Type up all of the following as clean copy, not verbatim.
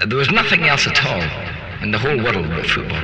There was nothing else at all in the whole world but football.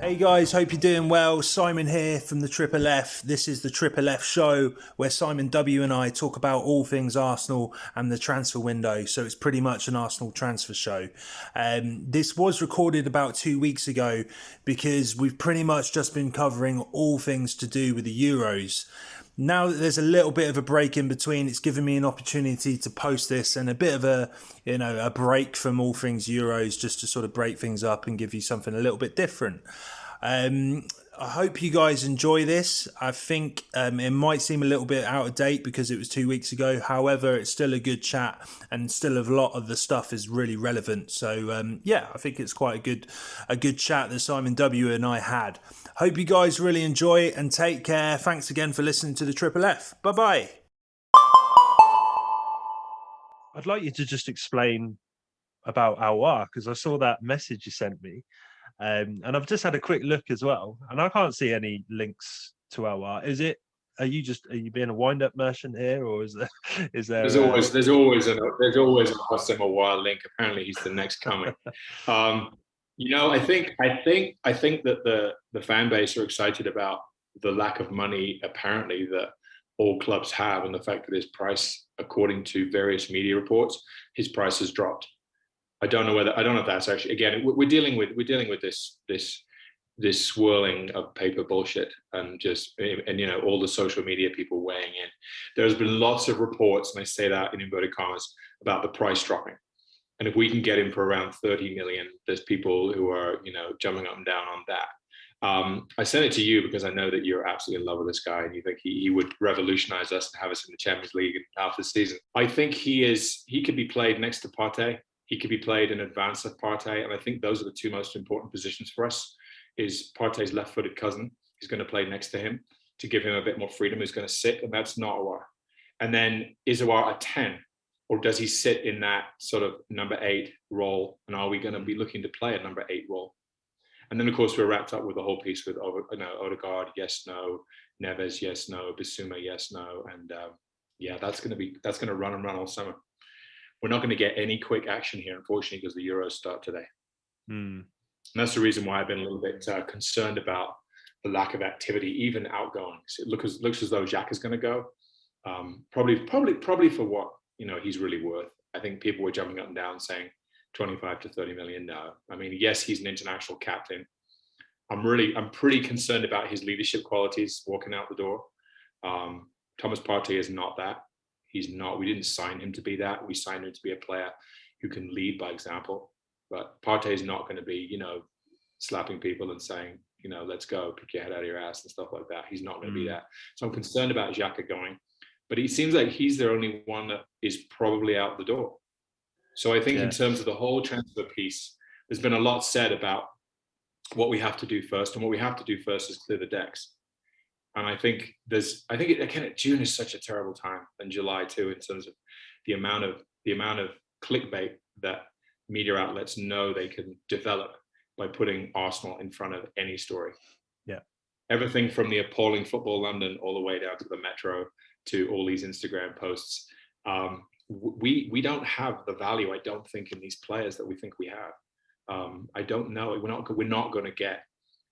Hey guys, hope you're doing well. Simon here from the Triple F. This is the Triple F show where Simon W and I talk about all things Arsenal and the transfer window. So it's pretty much an Arsenal transfer show. This was recorded about 2 weeks ago because we've pretty much just been covering all things to do with the Euros. Now that there's a little bit of a break in between, it's given me an opportunity to post this and a bit of a break from all things Euros, just to sort of break things up and give you something a little bit different. I hope you guys enjoy this. I think it might seem a little bit out of date because it was 2 weeks ago. However, it's still a good chat and still a lot of the stuff is really relevant. So I think it's quite a good chat that Simon W and I had. Hope you guys really enjoy and take care. Thanks again for listening to the Triple F. Bye-bye. I'd like you to just explain about Aouar because I saw that message you sent me. And I've just had a quick look as well, and I can't see any links to Aouar. Are you being a wind-up merchant here, or is there? There's always an Austin Aouar link. Apparently, he's the next coming. I think that the fan base are excited about the lack of money apparently that all clubs have, and the fact that his price, according to various media reports, his price has dropped. I don't know if that's actually, again, we're dealing with this swirling of paper bullshit and all the social media people weighing in. There's been lots of reports, and I say that in inverted commas, about the price dropping. And if we can get him for around 30 million, there's people who are, jumping up and down on that. I sent it to you because I know that you're absolutely in love with this guy and you think he would revolutionize us and have us in the Champions League in half the season. I think he could be played next to Partey. He could be played in advance of Partey, and I think those are the two most important positions for us. Is Partey's left-footed cousin who's going to play next to him to give him a bit more freedom, who's going to sit, and that's not Aouar. And then is Aouar a 10, or does he sit in that sort of number 8 role, and are we going to be looking to play a number 8 role? And then, of course, we're wrapped up with the whole piece with Odegaard, yes, no, Neves, yes, no, Bissouma, yes, no, and that's going to run all summer. We're not going to get any quick action here, unfortunately, because the Euros start today. And that's the reason why I've been a little bit concerned about the lack of activity, even outgoing. It looks as though Xhaka is going to go. Probably for what he's really worth. I think people were jumping up and down saying 25 to 30 million. No, I mean, yes, he's an international captain. I'm pretty concerned about his leadership qualities walking out the door. Thomas Partey is not that. He's not. We didn't sign him to be that. We signed him to be a player who can lead by example. But Partey is not going to be, slapping people and saying, let's go, pick your head out of your ass and stuff like that. He's not going to be that. So I'm concerned about Xhaka going. But he seems like he's the only one that is probably out the door. So I think in terms of the whole transfer piece, there's been a lot said about what we have to do first. And what we have to do first is clear the decks. And I think June is such a terrible time, and July too, in terms of the amount of clickbait that media outlets know they can develop by putting Arsenal in front of any story. Yeah. Everything from the appalling Football London all the way down to the Metro to all these Instagram posts. We don't have the value, I don't think, in these players that we think we have. I don't know. We're not going to get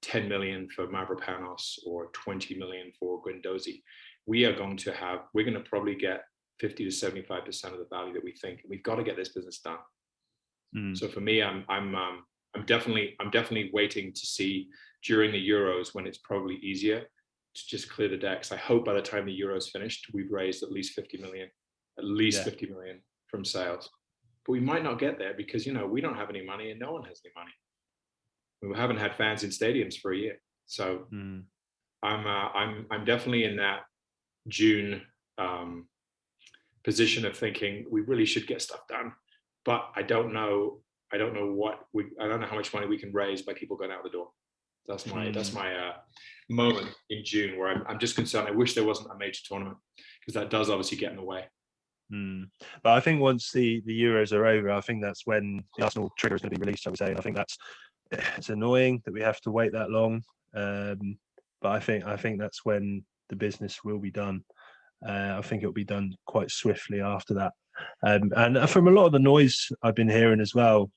10 million for Mavropanos or 20 million for Guendouzi. We're going to probably get 50 to 75% of the value that we think. And we've got to get this business done. So for me, I'm definitely waiting to see during the Euros, when it's probably easier to just clear the decks. I hope by the time the Euros finished, we've raised at least 50 million from sales. But we might not get there because, we don't have any money and no one has any money. We haven't had fans in stadiums for a year. So I'm definitely in that June position of thinking we really should get stuff done. But I don't know how much money we can raise by people going out the door. That's my moment in June where I'm just concerned. I wish there wasn't a major tournament because that does obviously get in the way. But I think once the Euros are over, I think that's when the Arsenal trigger is going to be released, I would say. And I think that's it's annoying that we have to wait that long. But I think that's when the business will be done. I think it'll be done quite swiftly after that. And from a lot of the noise I've been hearing as well,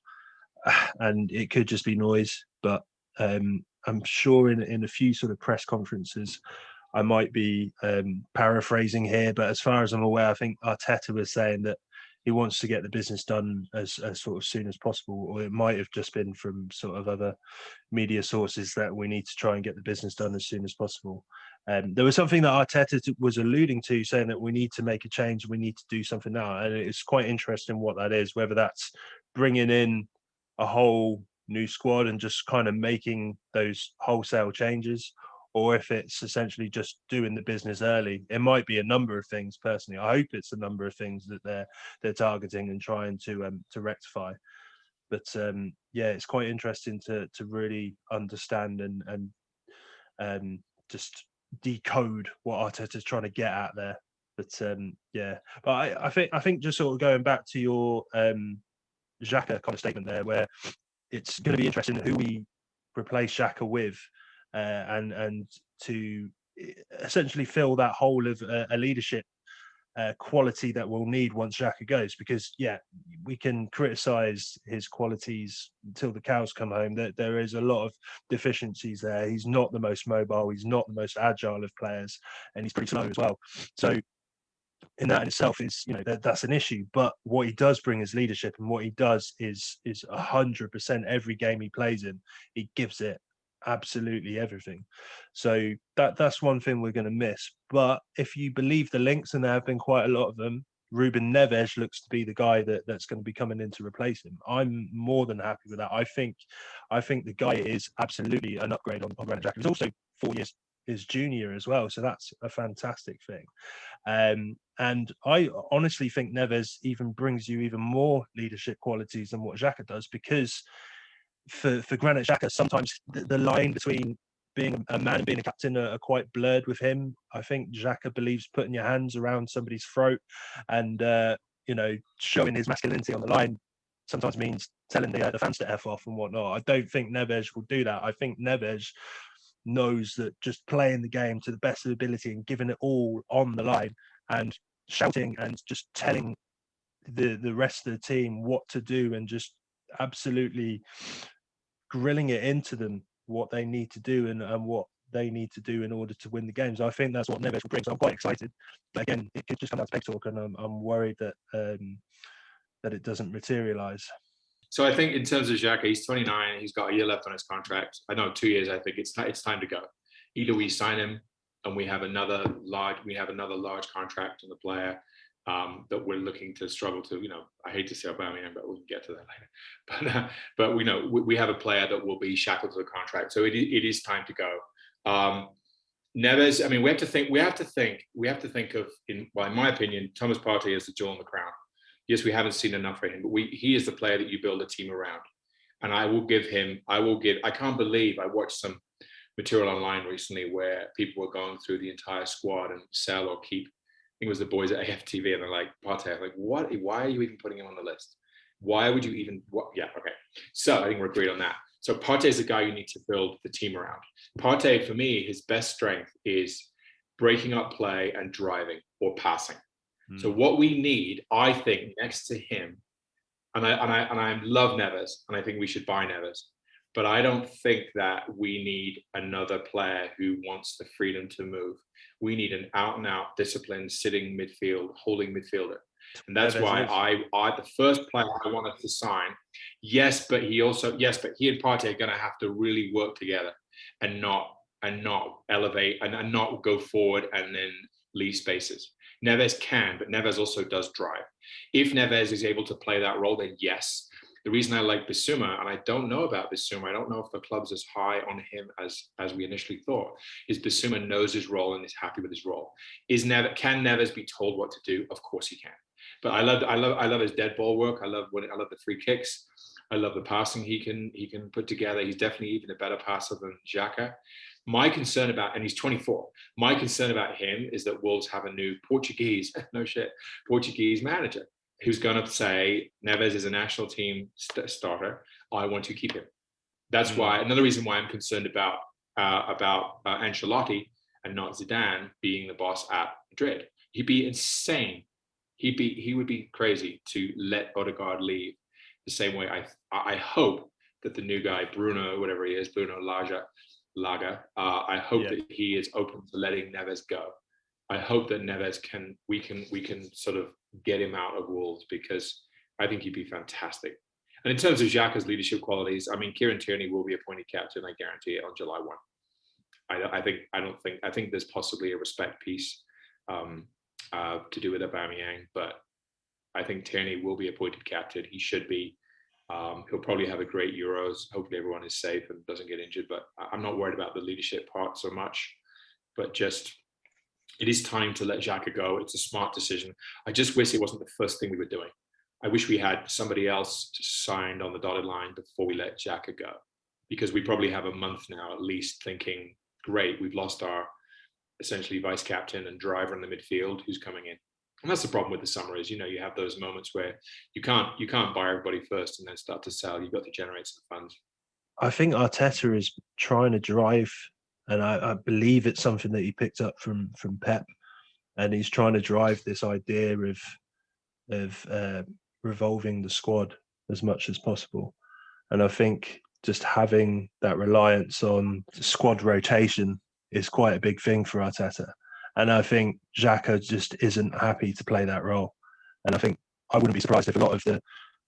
and it could just be noise, but I'm sure in a few sort of press conferences, I might be paraphrasing here, but as far as I'm aware, I think Arteta was saying that he wants to get the business done as sort of soon as possible, or it might have just been from sort of other media sources that we need to try and get the business done as soon as possible. There was something that Arteta was alluding to, saying that we need to make a change, we need to do something now, and it's quite interesting what that is, whether that's bringing in a whole new squad and just kind of making those wholesale changes, or if it's essentially just doing the business early. It might be a number of things. Personally, I hope it's a number of things that they're targeting and trying to rectify. But yeah, it's quite interesting to really understand and just decode what Arteta's trying to get at there. But yeah, but I think just sort of going back to your Xhaka kind of statement there, where it's going to be interesting who we replace Xhaka with, and to essentially fill that hole of a leadership quality that we'll need once Xhaka goes. Because yeah, we can criticise his qualities until the cows come home. There is a lot of deficiencies there. He's not the most mobile. He's not the most agile of players, and he's pretty slow as well. So in that in itself is, you know, that's an issue. But what he does bring is leadership, and what he does is 100% every game he plays in, he gives it absolutely everything. So that's one thing we're going to miss. But if you believe the links, and there have been quite a lot of them, Ruben Neves looks to be the guy that's going to be coming in to replace him. I'm more than happy with that. I think the guy is absolutely an upgrade on Granit Xhaka. He's also 4 years his junior as well, so that's a fantastic thing. And I honestly think Neves even brings you even more leadership qualities than what Xhaka does, because for Granit Xhaka, sometimes the line between being a man and being a captain are quite blurred with him. I think Xhaka believes putting your hands around somebody's throat and you know, showing his masculinity on the line sometimes means telling the fans to F off and whatnot. I don't think Neves will do that. I think Neves knows that just playing the game to the best of ability and giving it all on the line and shouting and just telling the rest of the team what to do and just absolutely grilling it into them what they need to do and what they need to do in order to win the games. I think that's what Neves will bring. So I'm quite excited. But again, it could just come down to peg talk, and I'm worried that that it doesn't materialise. So I think in terms of Xhaka, he's 29. He's got a year left on his contract. I know 2 years. I think it's time to go. Either we sign him and we have another large contract on the player that we're looking to struggle to. You know, I hate to say Aubameyang, but we can get to that later. But we know we have a player that will be shackled to the contract. So it is time to go. Neves. I mean, we have to think of, in my opinion, Thomas Partey is the jewel in the crown. Yes, we haven't seen enough for him, but he is the player that you build a team around. And I can't believe I watched some material online recently where people were going through the entire squad and sell or keep. I think it was the boys at AFTV, and they're like, Partey, I'm like, what? Why are you even putting him on the list? Why would you even, what? Yeah, okay. So I think we're agreed on that. So Partey is the guy you need to build the team around. Partey, for me, his best strength is breaking up play and driving or passing. So what we need, I think, next to him, and I love Neves, and I think we should buy Neves, but I don't think that we need another player who wants the freedom to move. We need an out-and-out, disciplined, sitting midfield, holding midfielder, and that's why I the first player I wanted to sign. Yes, but he and Partey are going to have to really work together and not elevate and not go forward and then leave spaces. Neves can, but Neves also does drive. If Neves is able to play that role, then yes. The reason I like Bissouma, and I don't know about Bissouma, I don't know if the club's as high on him as we initially thought, is Bissouma knows his role and is happy with his role. Can Neves be told what to do? Of course he can. But I love his dead ball work. I love the free kicks. I love the passing he can put together. He's definitely even a better passer than Xhaka. My concern about, and he's 24, my concern about him is that Wolves have a new Portuguese manager who's going to say, Neves is a national team starter. I want to keep him. That's why another reason why I'm concerned about Ancelotti and not Zidane being the boss at Madrid. He'd be insane. He would be crazy to let Odegaard leave. The same way I hope that the new guy Bruno, whatever he is, Bruno Laga, I hope that he is open to letting Neves go. I hope that Neves we can sort of get him out of Wolves, because I think he'd be fantastic. And in terms of Xhaka's leadership qualities, I mean, Kieran Tierney will be appointed captain, I guarantee it, on July 1. I think there's possibly a respect piece to do with Aubameyang, but I think Tierney will be appointed captain. He should be. He'll probably have a great Euros. Hopefully everyone is safe and doesn't get injured, but I'm not worried about the leadership part so much, but just it is time to let Xhaka go. It's a smart decision. I just wish it wasn't the first thing we were doing. I wish we had somebody else signed on the dotted line before we let Xhaka go, because we probably have a month now at least thinking, great, we've lost our essentially vice captain and driver in the midfield who's coming in. And that's the problem with the summer is, you have those moments where you can't buy everybody first and then start to sell. You've got to generate some funds. I think Arteta is trying to drive, and I believe it's something that he picked up from Pep, and he's trying to drive this idea of revolving the squad as much as possible. And I think just having that reliance on squad rotation is quite a big thing for Arteta. And I think Xhaka just isn't happy to play that role. And I think I wouldn't be surprised if a lot of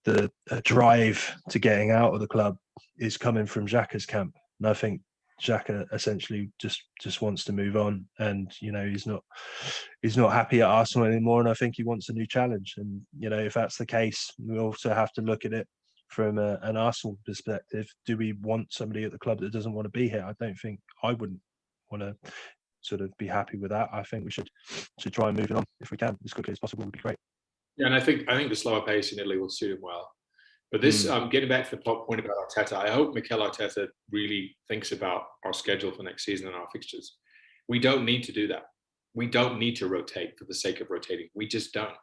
the drive to getting out of the club is coming from Xhaka's camp. And I think Xhaka essentially just wants to move on, and he's not happy at Arsenal anymore, and I think he wants a new challenge. And if that's the case, we also have to look at it from an Arsenal perspective. Do we want somebody at the club that doesn't want to be here? I wouldn't want to sort of be happy with that. I think we should try and move it on if we can as quickly as possible. Would be great. Yeah, and I think the slower pace in Italy will suit him well. But this, getting back to the point about Arteta, I hope Mikel Arteta really thinks about our schedule for next season and our fixtures. We don't need to do that. We don't need to rotate for the sake of rotating. We just don't.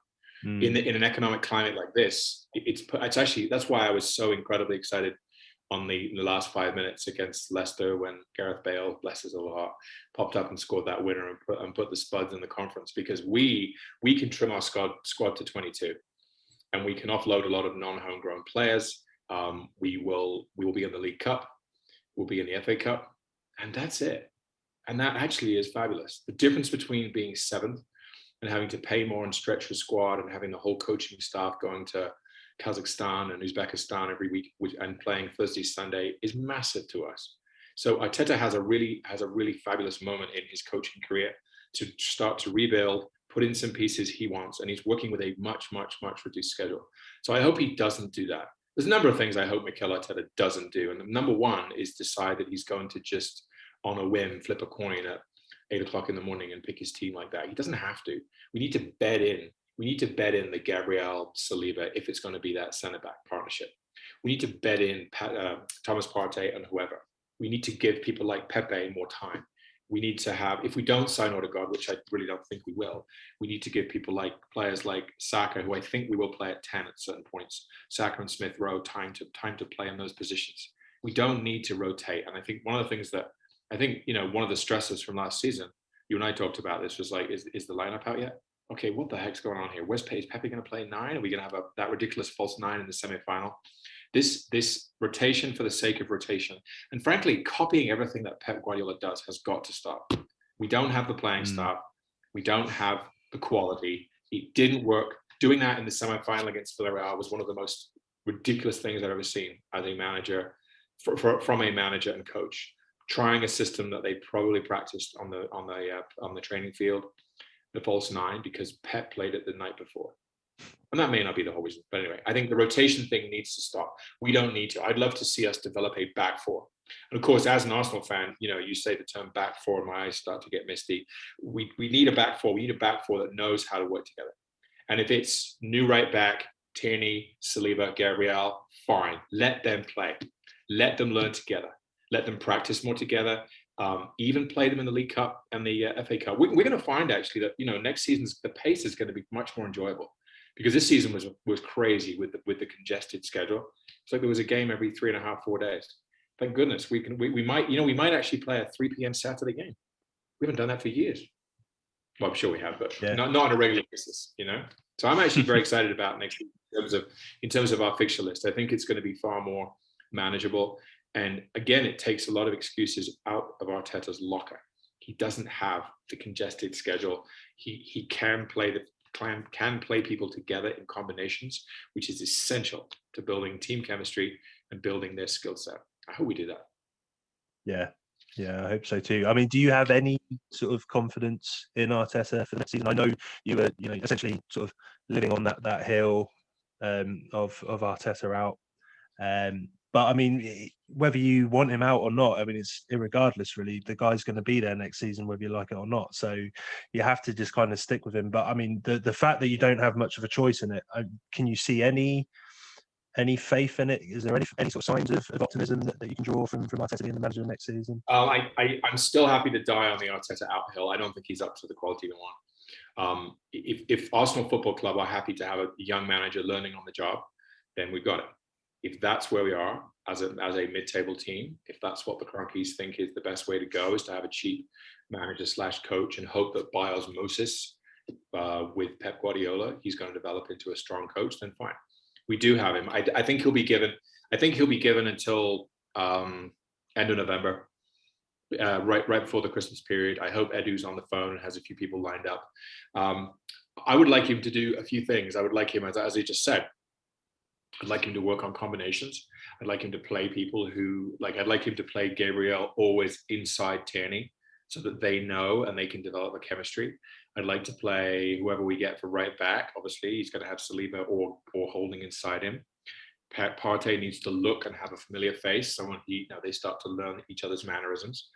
In an economic climate like this, it's actually, that's why I was so incredibly excited on the last 5 minutes against Leicester when Gareth Bale, bless his little heart, popped up and scored that winner and put the Spuds in the conference, because we can trim our squad to 22. And we can offload a lot of non-homegrown players. We will be in the League Cup. We'll be in the FA Cup. And that's it. And that actually is fabulous. The difference between being seventh and having to pay more and stretch the squad and having the whole coaching staff going to Kazakhstan and Uzbekistan every week and playing Thursday, Sunday is massive to us. So Arteta has a really fabulous moment in his coaching career to start to rebuild, put in some pieces he wants, and he's working with a much, much, much reduced schedule. So I hope he doesn't do that. There's a number of things I hope Mikel Arteta doesn't do. And number one is decide that he's going to just, on a whim, flip a coin at 8 o'clock in the morning and pick his team like that. He doesn't have to. We need to bed in the Gabriel Saliba if it's going to be that centre-back partnership. We need to bed in Thomas Partey and whoever. We need to give people like Pepe more time. We need to have, if we don't sign Odegaard, which I really don't think we will, we need to give players like Saka, who I think we will play at 10 at certain points, Saka and Smith Rowe, time to play in those positions. We don't need to rotate. And I think one of the things that, one of the stresses from last season, you and I talked about this, was like, is the lineup out yet? Okay, what the heck's going on here? Is Pepe going to play 9? Are we going to have that ridiculous false 9 in the semi-final? This rotation for the sake of rotation, and frankly, copying everything that Pep Guardiola does has got to stop. We don't have the playing staff. We don't have the quality. It didn't work. Doing that in the semi-final against Villarreal was one of the most ridiculous things I've ever seen as a manager, from a manager and coach. Trying a system that they probably practiced on the training field, the false 9, because Pep played it the night before. And that may not be the whole reason. But anyway, I think the rotation thing needs to stop. We don't need to. I'd love to see us develop a back four. And of course, as an Arsenal fan, you say the term back four and my eyes start to get misty. We need a back four. We need a back four that knows how to work together. And if it's new right back, Tierney, Saliba, Gabriel, fine. Let them play. Let them learn together. Let them practice more together. Even play them in the League Cup and the FA Cup. We're going to find actually that next season's the pace is going to be much more enjoyable, because this season was crazy with the congested schedule. It's like there was a game every 3.5-4 days. Thank goodness we might actually play a 3 p.m. Saturday game. We haven't done that for years. Well, I'm sure we have, but not on a regular basis, So I'm actually very excited about next week in terms of our fixture list. I think it's going to be far more manageable. And again, it takes a lot of excuses out of Arteta's locker. He doesn't have the congested schedule. He can play people together in combinations, which is essential to building team chemistry and building their skill set. I hope we do that. Yeah, I hope so too. I mean, do you have any sort of confidence in Arteta for the next season? I know you were, essentially sort of living on that hill of Arteta out. But I mean, whether you want him out or not, I mean, it's irregardless, really. The guy's going to be there next season, whether you like it or not. So you have to just kind of stick with him. But I mean, the fact that you don't have much of a choice in it, can you see any faith in it? Is there any sort of signs of optimism that you can draw from Arteta being the manager next season? I'm still happy to die on the Arteta out hill. I don't think he's up to the quality we want. If Arsenal Football Club are happy to have a young manager learning on the job, then we've got it. If that's where we are as a mid-table team, if that's what the Cronkies think is the best way to go, is to have a cheap manager / coach and hope that by osmosis with Pep Guardiola, he's going to develop into a strong coach, then fine. We do have him. I think he'll be given. I think he'll be given until end of November, right before the Christmas period. I hope Edu's on the phone and has a few people lined up. I would like him to do a few things. I would like him, as he just said, I'd like him to work on combinations. I'd like him to play people I'd like him to play Gabriel always inside Tierney so that they know and they can develop a chemistry. I'd like to play whoever we get for right back. Obviously, he's going to have Saliba or Holding inside him. Partey needs to look and have a familiar face. Someone they start to learn each other's mannerisms.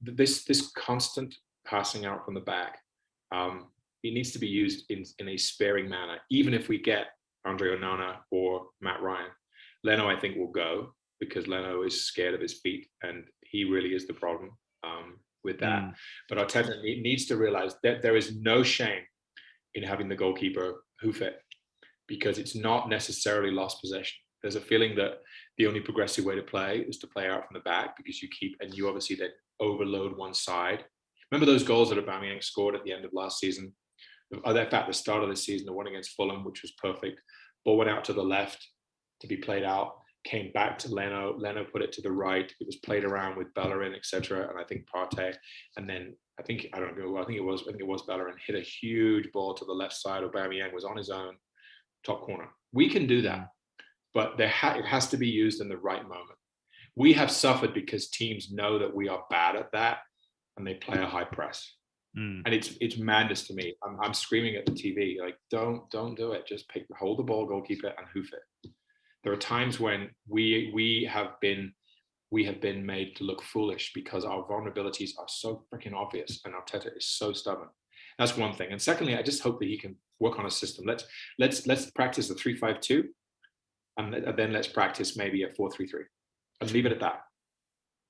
This constant passing out from the back. It needs to be used in a sparing manner. Even if we get Andre Onana or Matt Ryan, Leno I think will go because Leno is scared of his feet and he really is the problem with that. But Arteta needs to realize that there is no shame in having the goalkeeper hoof it because it's not necessarily lost possession. There's a feeling that the only progressive way to play is to play out from the back because you obviously then overload one side. Remember those goals that Aubameyang scored at the end of last season? In fact, the start of the season, the one against Fulham, which was perfect. Ball went out to the left to be played out, came back to Leno. Leno put it to the right. It was played around with Bellerin, etc. And I think Partey. And then I think it was Bellerin hit a huge ball to the left side. Aubameyang was on his own, top corner. We can do that, but it has to be used in the right moment. We have suffered because teams know that we are bad at that, and they play a high press. And it's madness to me. I'm screaming at the TV, like, don't do it. Just hold the ball, goalkeeper, and hoof it. There are times when we have been made to look foolish because our vulnerabilities are so freaking obvious, and Arteta is so stubborn. That's one thing. And secondly, I just hope that he can work on a system. Let's practice the 3-5-2, and then let's practice maybe a 4-3-3, and leave it at that.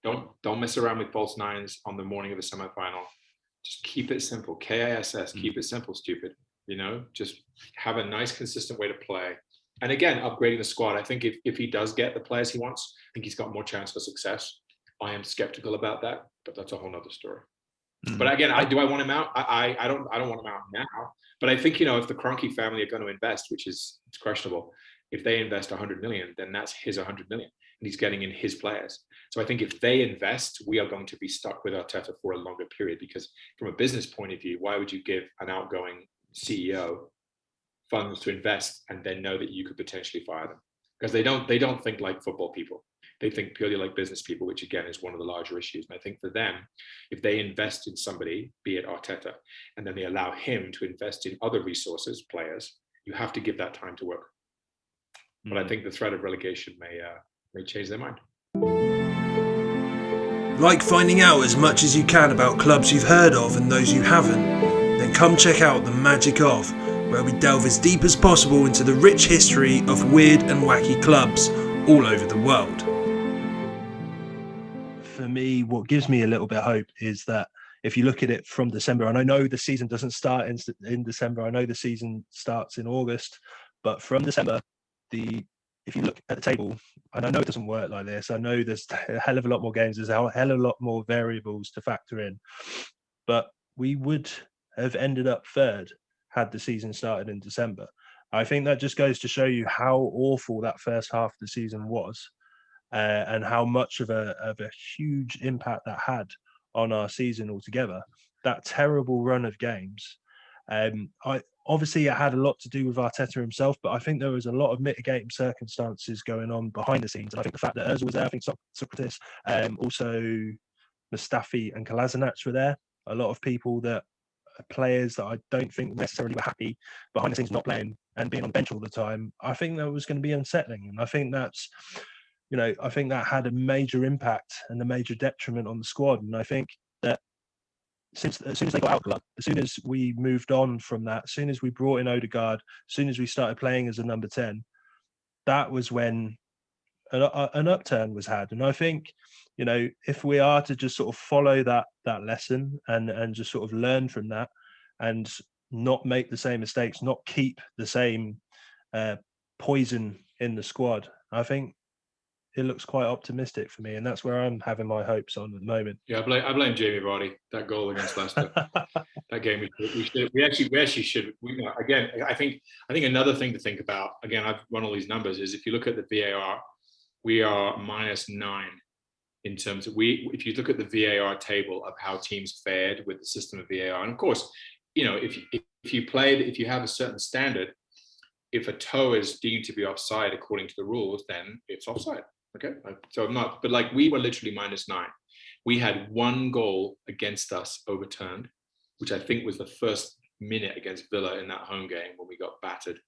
Don't mess around with false nines on the morning of the semifinal. Just keep it simple. KISS, keep it simple, stupid. Just have a nice, consistent way to play. And again, upgrading the squad. I think if he does get the players he wants, I think he's got more chance for success. I am skeptical about that, but that's a whole nother story. But again, do I want him out? I don't want him out now. But I think, if the Kroenke family are going to invest, which it's questionable, if they invest 100 million, then that's his 100 million. And he's getting in his players. So I think if they invest, we are going to be stuck with Arteta for a longer period because from a business point of view, why would you give an outgoing CEO funds to invest and then know that you could potentially fire them? Because they don't think like football people. They think purely like business people, which again is one of the larger issues. And I think for them, if they invest in somebody, be it Arteta, and then they allow him to invest in other resources, players, you have to give that time to work. But I think the threat of relegation may change their mind. Like finding out as much as you can about clubs you've heard of and those you haven't? Then come check out The Magic Of, where we delve as deep as possible into the rich history of weird and wacky clubs all over the world. For me, what gives me a little bit of hope is that if you look at it from December, and I know the season doesn't start in December, I know the season starts in August, but from December, the if you look at the table, and I know it doesn't work like this, I know there's a hell of a lot more games, there's a hell of a lot more variables to factor in, but we would have ended up third had the season started in December. I think that just goes to show you how awful that first half of the season was, and how much of a huge impact that had on our season altogether. That terrible run of games. Obviously it had a lot to do with Arteta himself, but I think there was a lot of mitigating circumstances going on behind the scenes. And I think the fact that Ozil was there, I think Socrates, also Mustafi and Kolasinac were there. A lot of people that players that I don't think necessarily were happy behind the scenes not playing and being on the bench all the time. I think that was going to be unsettling, and I think that's, I think that had a major impact and a major detriment on the squad. And I think that as soon as they got out of the club, as soon as we moved on from that, as soon as we brought in Odegaard, as soon as we started playing as a number 10, that was when an upturn was had. And I think, if we are to just sort of follow that lesson and just sort of learn from that and not make the same mistakes, not keep the same poison in the squad, I think it looks quite optimistic for me, and that's where I'm having my hopes on at the moment. Yeah, I blame Jamie Vardy. That goal against Leicester, that game we actually should. Again, I think another thing to think about. Again, I've run all these numbers. Is if you look at the VAR, we are -9 in terms of if you look at the VAR table of how teams fared with the system of VAR, and of course, if you have a certain standard, if a toe is deemed to be offside according to the rules, then it's offside. Okay, so I'm not, but like we were literally -9. We had one goal against us overturned, which I think was the first minute against Villa in that home game when we got battered.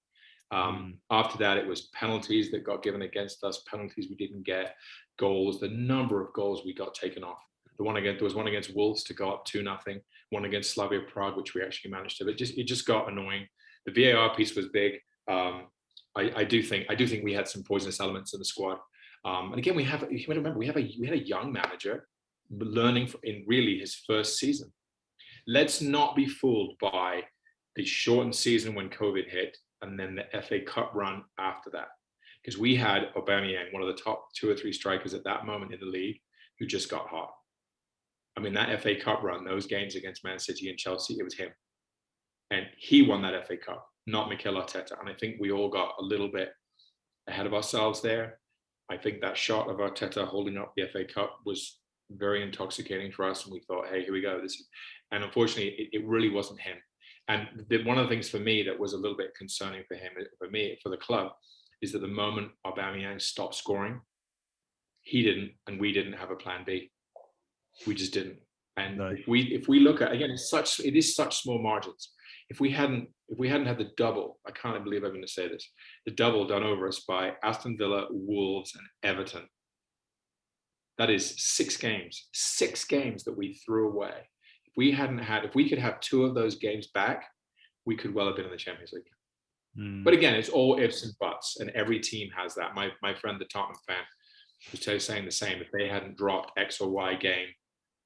After that, it was penalties that got given against us, penalties we didn't get, goals, the number of goals we got taken off. There was one against Wolves to go up 2-0, one against Slavia Prague, which we actually managed to, but it just got annoying. The VAR piece was big. I do think we had some poisonous elements in the squad. And again, you have to remember, we had a young manager learning in really his first season. Let's not be fooled by the shortened season when COVID hit and then the FA Cup run after that. Because we had Aubameyang, one of the top 2 or 3 strikers at that moment in the league, who just got hot. I mean, that FA Cup run, those games against Man City and Chelsea, it was him. And he won that FA Cup, not Mikel Arteta. And I think we all got a little bit ahead of ourselves there. I think that shot of Arteta holding up the FA Cup was very intoxicating for us, and we thought, hey, here we go. And unfortunately, it really wasn't him. And one of the things for me that was a little bit concerning for him, for the club, is that the moment Aubameyang stopped scoring, he didn't, and we didn't have a plan B. We just didn't. And no. if we look at, again, it is such small margins. If we hadn't had the double, I can't believe I'm going to say this, the double done over us by Aston Villa, Wolves, and Everton. That is 6 games that we threw away. If we could have 2 of those games back, we could well have been in the Champions League. But again, it's all ifs and buts, and every team has that. My friend, the Tottenham fan, was saying the same. If they hadn't dropped X or Y game,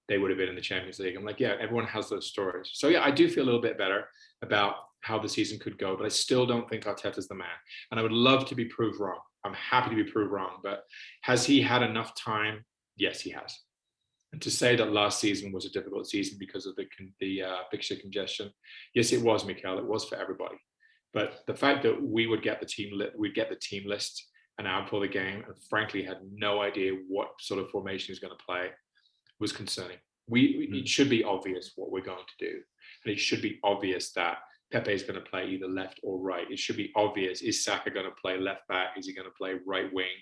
they would have been in the Champions League. I'm like, yeah, everyone has those stories. So yeah, I do feel a little bit better about how the season could go, but I still don't think Arteta's the man. And I would love to be proved wrong. I'm happy to be proved wrong, but has he had enough time? Yes, he has. And to say that last season was a difficult season because of the fixture congestion, yes, it was, Mikel. It was for everybody. But the fact that we would get the team list an hour before the game, and frankly had no idea what sort of formation he was going to play, was concerning. It should be obvious what we're going to do, and it should be obvious that Pepe is going to play either left or right. It should be obvious: is Saka going to play left back? Is he going to play right wing?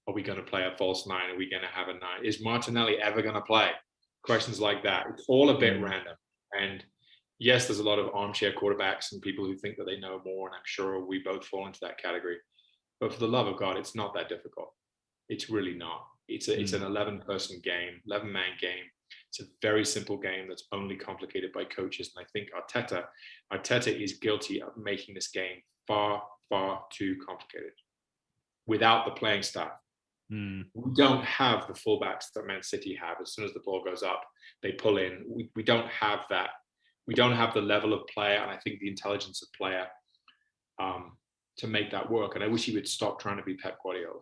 Are we going to play a false 9? Are we going to have a 9? Is Martinelli ever going to play? Questions like that. It's all a bit random. And yes, there's a lot of armchair quarterbacks and people who think that they know more, and I'm sure we both fall into that category. But for the love of God, it's not that difficult. It's really not. It's an 11-person game, 11-man game. It's a very simple game that's only complicated by coaches. And I think Arteta is guilty of making this game far, far too complicated without the playing staff. We don't have the fullbacks that Man City have. As soon as the ball goes up, they pull in. We don't have that. We don't have the level of player, and I think the intelligence of player to make that work. And I wish he would stop trying to be Pep Guardiola.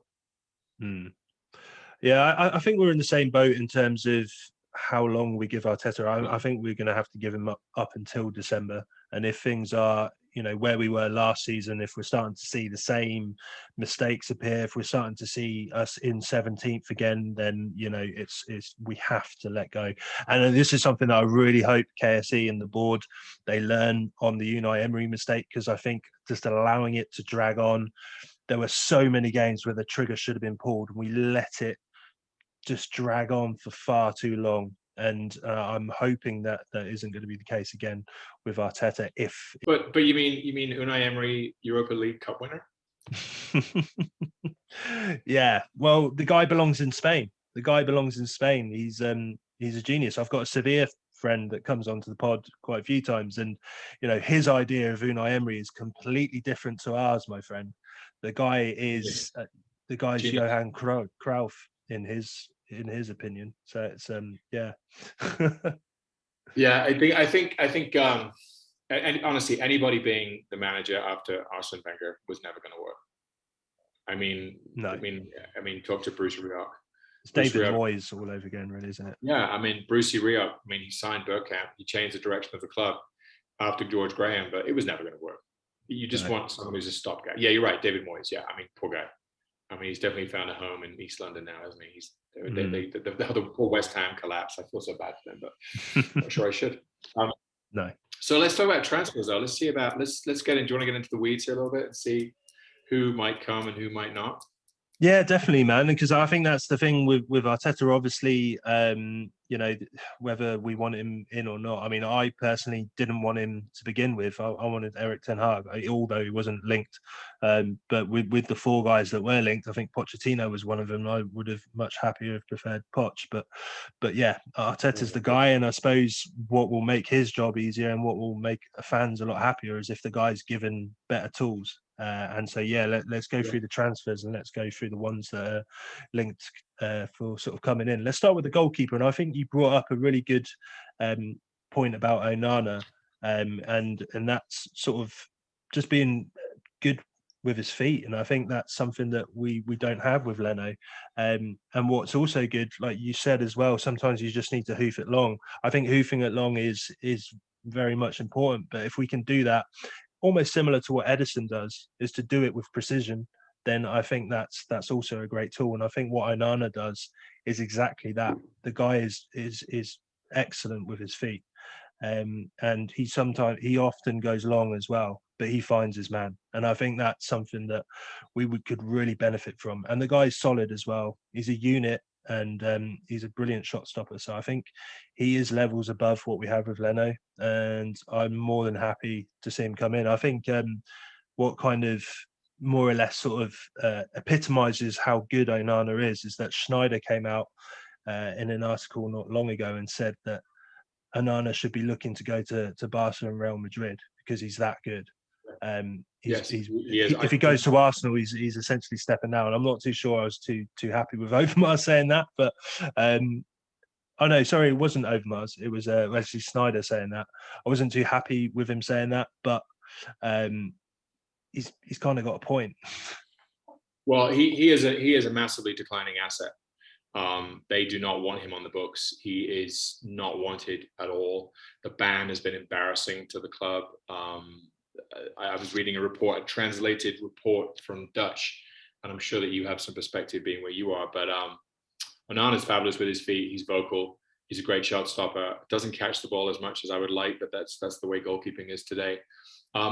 Yeah, I think we're in the same boat in terms of how long we give Arteta. I think we're going to have to give him up until December. And if things are, where we were last season, if we're starting to see the same mistakes appear, if we're starting to see us in 17th again, then it's we have to let go. And this is something that I really hope KSE and the board, they learn on the Unai Emery mistake, because I think just allowing it to drag on, there were so many games where the trigger should have been pulled, and we let it just drag on for far too long. And I'm hoping that isn't going to be the case again with Arteta. But you mean Unai Emery, Europa League Cup winner? Yeah, well, the guy belongs in Spain. He's a genius. I've got a Sevilla friend that comes onto the pod quite a few times, and his idea of Unai Emery is completely different to ours, my friend. The guy is Johan Cruyff in his opinion. So it's yeah. Yeah, I think and honestly, anybody being the manager after Arsene Wenger was never going to work. I mean, talk to Bruce Rioch. It's David Moyes all over again, really, isn't it? Yeah, I mean, Brucey Rioch. I mean, he signed Bergkamp. He changed the direction of the club after George Graham, but it was never going to work. You just want someone who's a stopgap. Yeah, you're right, David Moyes. Yeah, I mean, poor guy. I mean, he's definitely found a home in East London now, hasn't he? The poor West Ham collapse. I feel so bad for them, but I'm not sure I should. No. So let's talk about transfers, though. Let's get in. Do you want to get into the weeds here a little bit and see who might come and who might not? Yeah, definitely, man. Because I think that's the thing with Arteta. Obviously, whether we want him in or not. I mean, I personally didn't want him to begin with. I wanted Erik ten Hag, although he wasn't linked. But with the four guys that were linked, I think Pochettino was one of them. I would have much happier preferred Poch. But yeah, Arteta's the guy, and I suppose what will make his job easier and what will make fans a lot happier is if the guy's given better tools. And so, yeah, let's go through the transfers and let's go through the ones that are linked for sort of coming in. Let's start with the goalkeeper. And I think you brought up a really good point about Onana, and that's sort of just being good with his feet. And I think that's something that we don't have with Leno. And what's also good, like you said as well, sometimes you just need to hoof it long. I think hoofing it long is very much important. But if we can do that, almost similar to what Edison does, is to do it with precision, then I think that's also a great tool. And I think what Onana does is exactly that. The guy is excellent with his feet, and he often goes long as well, but he finds his man. And I think that's something that we could really benefit from. And the guy's solid as well. He's a unit. And he's a brilliant shot stopper. So I think he is levels above what we have with Leno, and I'm more than happy to see him come in. I think what kind of more or less sort of epitomizes how good Onana is that Schneider came out in an article not long ago and said that Onana should be looking to go to Barca and Real Madrid because he's that good. If he goes to Arsenal, he's essentially stepping down. I'm not too sure I was too happy with Overmars saying that, but oh no, sorry, it wasn't Overmars. It was Wesley Sneijder saying that. I wasn't too happy with him saying that, but he's kind of got a point. Well, he is a massively declining asset. They do not want him on the books. He is not wanted at all. The ban has been embarrassing to the club. I was reading a translated report from Dutch, and I'm sure that you have some perspective being where you are, but Onana's fabulous with his feet. He's vocal. He's a great shot stopper. Doesn't catch the ball as much as I would like, but that's the way goalkeeping is today.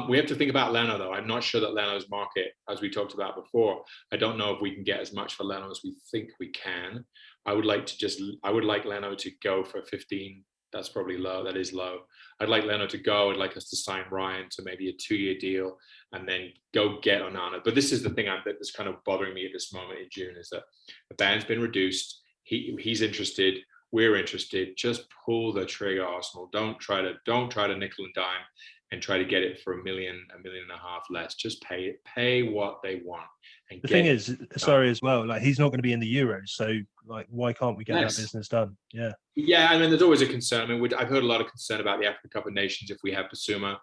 We have to think about Leno, though. I'm not sure that Leno's market, as we talked about before, I don't know if we can get as much for Leno as we think we can. I would like Leno to go for 15. That's probably low. That is low. I'd like Leno to go. I'd like us to sign Ryan to maybe a 2-year deal and then go get Onana. But this is the thing that's kind of bothering me at this moment in June is that the ban's been reduced. He's interested. We're interested. Just pull the trigger, Arsenal. Don't try to nickel and dime and try to get it for $1 million, $1.5 million less. Just pay what they want. And the thing is, sorry as well, like he's not going to be in the Euros, so like why can't we get that business done? Yeah. Yeah, I mean, there's always a concern. I mean, I've heard a lot of concern about the African Cup of Nations if we have Basuma.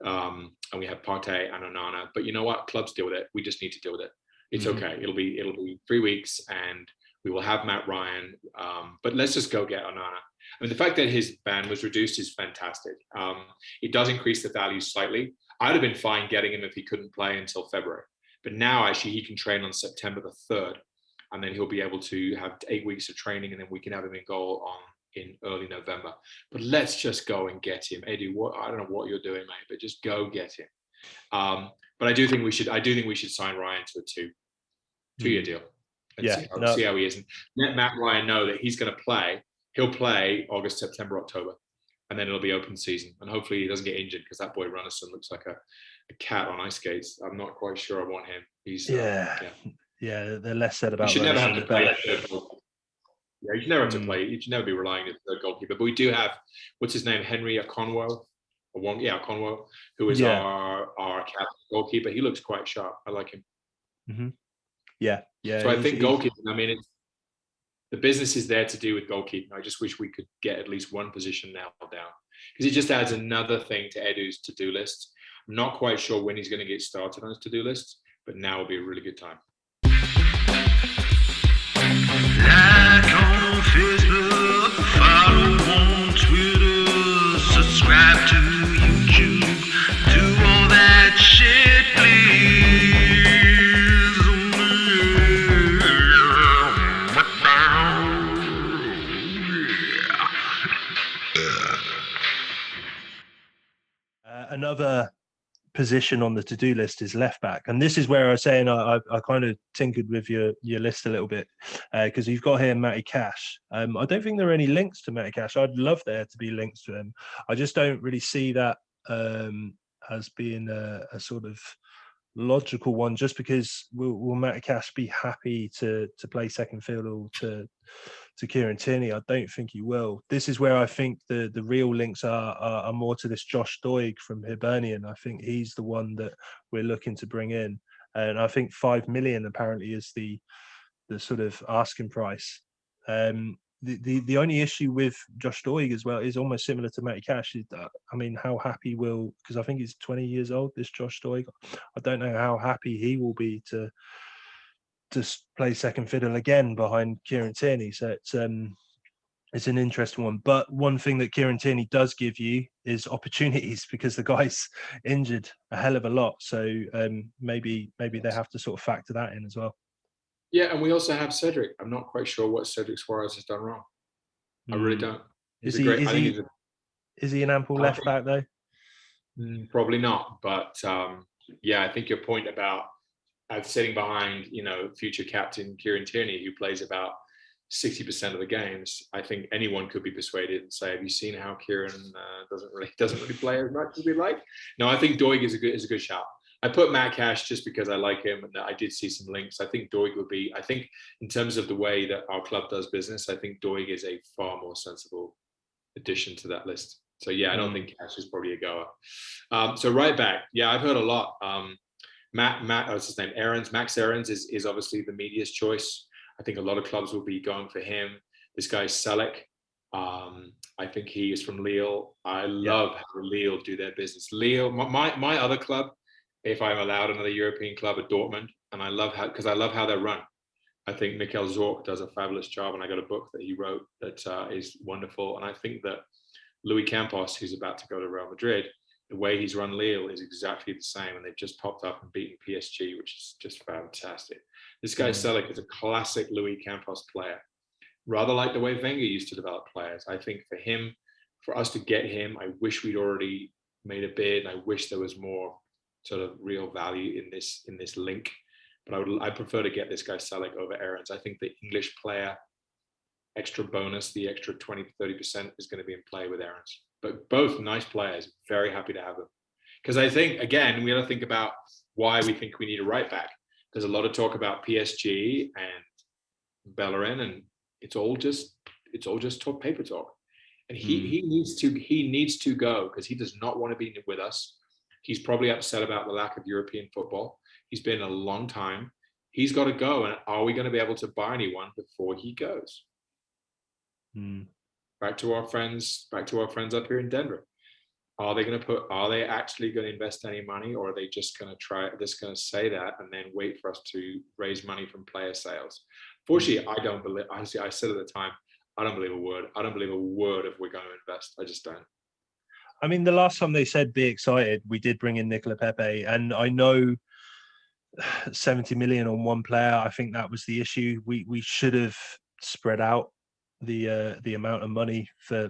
and we have Partey and Onana. But you know what? Clubs deal with it. We just need to deal with it. It's okay. It'll be 3 weeks, and we will have Matt Ryan. But let's just go get Onana. I mean, the fact that his ban was reduced is fantastic. It does increase the value slightly. I'd have been fine getting him if he couldn't play until February. But now, actually, he can train on September the 3rd, and then he'll be able to have 8 weeks of training, and then we can have him in goal in early November. But let's just go and get him. Eddie, I don't know what you're doing, mate, but just go get him. But I do think we should sign Ryan to a two-year deal and see how he is. And let Matt Ryan know that he's going to play. He'll play August, September, October, and then it'll be open season. And hopefully he doesn't get injured, because that boy Runnison looks like a cat on ice skates. I'm not quite sure I want him. He's yeah. They're less said about. You should never have to play. Yeah, you should never have to play. You should never be relying on the goalkeeper. But we do have, what's his name, Henry Okonwo, Okonwo, who is our captain goalkeeper. He looks quite sharp. I like him. Mm-hmm. Yeah. So I think goalkeeping. I mean, the business is there to do with goalkeeping. I just wish we could get at least one position nailed down, because it just adds another thing to Edu's to-do list. I'm not quite sure when he's going to get started on his to-do list, but now will be a really good time. Like on Facebook, follow on Twitter, subscribe to YouTube, do all that shit, please. Another position on the to-do list is left back, and this is where I was saying I kind of tinkered with your list a little bit, because you've got here Matty Cash. I don't think there are any links to Matty Cash. I'd love there to be links to him. I just don't really see that as being a sort of logical one, just because will Matty Cash be happy to play second fiddle to Kieran Tierney? I don't think he will. This is where I think the real links are more to this Josh Doig from Hibernian. I think he's the one that we're looking to bring in, and I think 5 million apparently is the sort of asking price. The only issue with Josh Doig as well is almost similar to Matty Cash. I mean, how happy because I think he's 20 years old, this Josh Doig. I don't know how happy he will be to play second fiddle again behind Kieran Tierney. So it's an interesting one. But one thing that Kieran Tierney does give you is opportunities, because the guy's injured a hell of a lot. So maybe they have to sort of factor that in as well. Yeah, and we also have Cedric. I'm not quite sure what Cedric Suarez has done wrong. I really don't. Is he an ample left back though? Probably not. But I think your point about sitting behind, future captain Kieran Tierney, who plays about 60% of the games, I think anyone could be persuaded and say, "Have you seen how Kieran doesn't really play as much as we like?" No, I think Doig is a good shout. I put Matt Cash just because I like him, and I did see some links. I think Doig would be. I think in terms of the way that our club does business, I think Doig is a far more sensible addition to that list. So I don't think Cash is probably a goer. So right back, I've heard a lot. What's his name? Max Aarons is obviously the media's choice. I think a lot of clubs will be going for him. This guy Selleck, I think he is from Lille. I love how Lille do their business. Lille, my other club, if I'm allowed another European club, at Dortmund, and I love how they're run. I think Mikel Zorc does a fabulous job, and I got a book that he wrote that is wonderful. And I think that Luis Campos, who's about to go to Real Madrid, the way he's run Lille is exactly the same, and they've just popped up and beaten PSG, which is just fantastic. This guy Selleck is a classic Luis Campos player, rather like the way Wenger used to develop players. I think for us to get him, I wish we'd already made a bid. I wish there was more sort of real value in this link, but I prefer to get this guy Selleck over Aarons. I think the English player extra bonus, the extra 20 to 30% is going to be in play with Aarons. But both nice players, very happy to have them. Because I think, again, we got to think about why we think we need a right back. There's a lot of talk about PSG and Bellerin, and it's all just paper talk. And he needs to go, because he does not want to be with us. He's probably upset about the lack of European football. He's been a long time. He's got to go. And are we going to be able to buy anyone before he goes? Back to our friends up here in Denver. Are they actually going to invest any money, or are they just going to say that and then wait for us to raise money from player sales? Fortunately, I don't believe, honestly, I said at the time, I don't believe a word. I don't believe a word if we're going to invest. I just don't. I mean, the last time they said be excited, we did bring in Nicola Pepe, and I know 70 million on one player. I think that was the issue. We should have spread out the amount of money for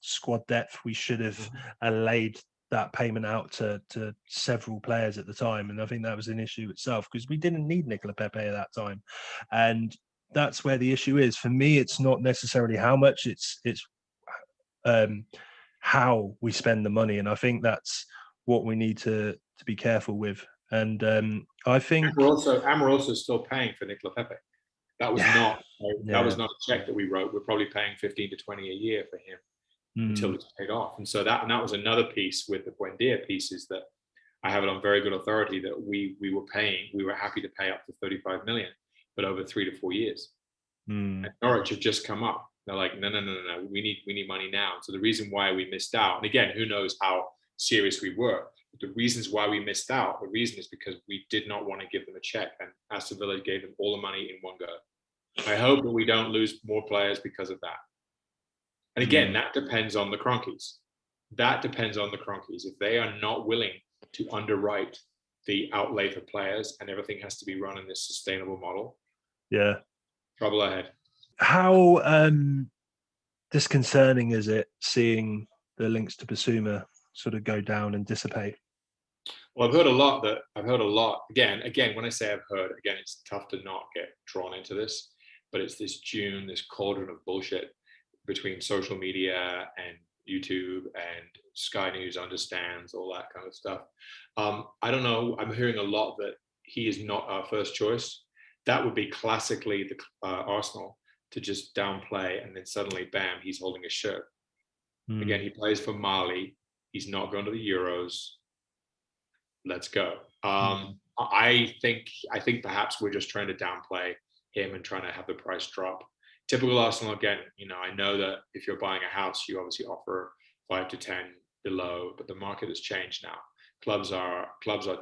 squad depth. We should have laid that payment out to several players at the time, and I think that was an issue itself because we didn't need Nicola Pepe at that time, and that's where the issue is. For me, it's not necessarily how much; it's how we spend the money, and I think that's what we need to be careful with. And I think we're also still paying for Nicola Pepe. That was not a check that we wrote. We're probably paying 15 to 20 a year for him until it's paid off. And so that was another piece with the Buendia piece, is that I have it on very good authority that we were happy to pay up to 35 million, but over 3 to 4 years. And Norwich have just come up. They're like, no, we need money now. So the reason why we missed out, and again, who knows how serious we were. The reasons why we missed out, the reason is because we did not want to give them a check, and Aston Villa gave them all the money in one go. I hope that we don't lose more players because of that. And again, that depends on the Cronkies. If they are not willing to underwrite the outlay for players and everything has to be run in this sustainable model, trouble ahead. How disconcerting is it seeing the links to Basuma sort of go down and dissipate? Well, I've heard a lot. Again, when I say I've heard, again, it's tough to not get drawn into this, but it's this cauldron of bullshit between social media and YouTube and Sky News understands, all that kind of stuff. I don't know. I'm hearing a lot that he is not our first choice. That would be classically the Arsenal to just downplay, and then suddenly, bam, he's holding a shirt. Again, he plays for Mali. He's not going to the Euros. Let's go. I think perhaps we're just trying to downplay him and trying to have the price drop. Typical Arsenal again. I know that if you're buying a house, you obviously offer 5 to 10 below, but the market has changed now. Clubs are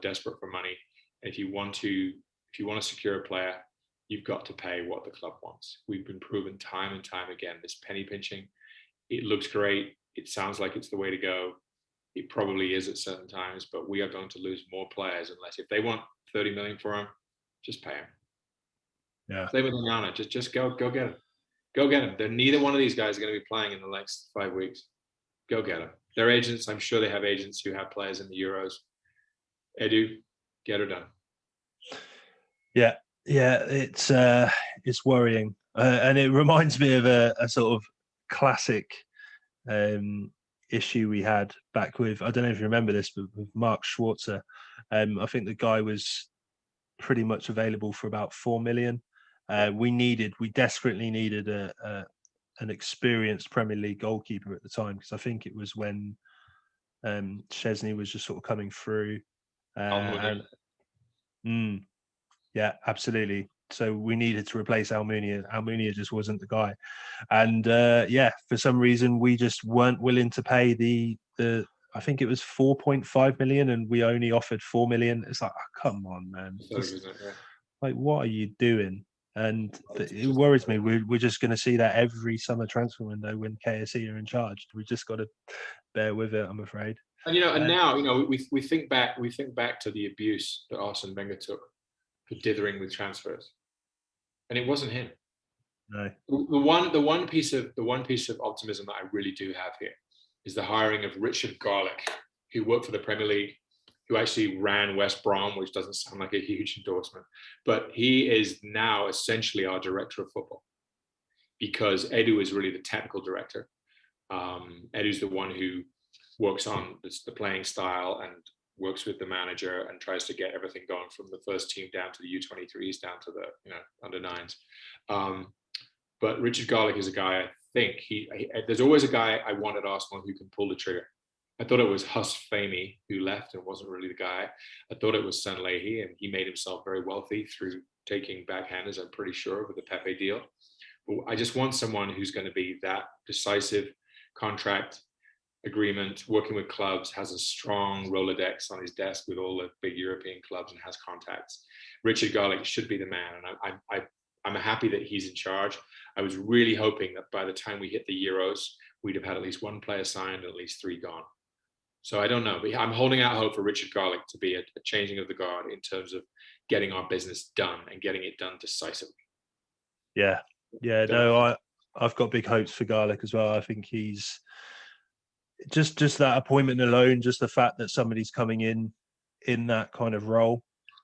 desperate for money. And if you want to secure a player, you've got to pay what the club wants. We've been proven time and time again. This penny pinching, it looks great. It sounds like it's the way to go. It probably is at certain times, but we are going to lose more players unless, if they want 30 million for him, just pay him. Yeah. Same with Onana. Just go get him. Go get him. They're neither one of these guys are going to be playing in the next 5 weeks. Go get them. Their agents, I'm sure they have agents who have players in the Euros. Edu, get her done. Yeah, it's worrying, and it reminds me of a sort of classic issue we had back with, I don't know if you remember this, but with Mark Schwarzer. I think the guy was pretty much available for about 4 million. We desperately needed an experienced Premier League goalkeeper at the time, because I think it was when Chesney was just sort of coming through. Yeah, absolutely. So we needed to replace Almunia. Almunia just wasn't the guy, and for some reason we just weren't willing to pay the I think it was 4.5 million, and we only offered 4 million. It's like, oh, come on, man! Like, what are you doing? And it worries me. We're just going to see that every summer transfer window when KSE are in charge. We just got to bear with it, I'm afraid. And now we think back to the abuse that Arsene Wenger took for dithering with transfers, and it wasn't him. No. The one piece of optimism that I really do have here is the hiring of Richard Garlick, who worked for the Premier League, who actually ran West Brom, which doesn't sound like a huge endorsement, but he is now essentially our director of football, because Edu is really the technical director. Edu's the one who works on the playing style and works with the manager and tries to get everything going from the first team down to the U23s, down to the under 9s. But Richard Garlick is a guy, I think there's always a guy I want at Arsenal who can pull the trigger. I thought it was Huss Fahmy who left and wasn't really the guy. I thought it was Sen Leahy, and he made himself very wealthy through taking backhanders, I'm pretty sure, with the Pepe deal. But I just want someone who's going to be that decisive contract. agreement, working with clubs, has a strong Rolodex on his desk with all the big European clubs and has contacts. Richard Garlick should be the man, and I'm happy that he's in charge. I was really hoping that by the time we hit the Euros, we'd have had at least one player signed and at least 3 gone. So I don't know, but I'm holding out hope for Richard Garlick to be a changing of the guard in terms of getting our business done and getting it done decisively. Yeah, no, I've got big hopes for Garlick as well. I think he's just that appointment alone, just the fact that somebody's coming in that kind of role,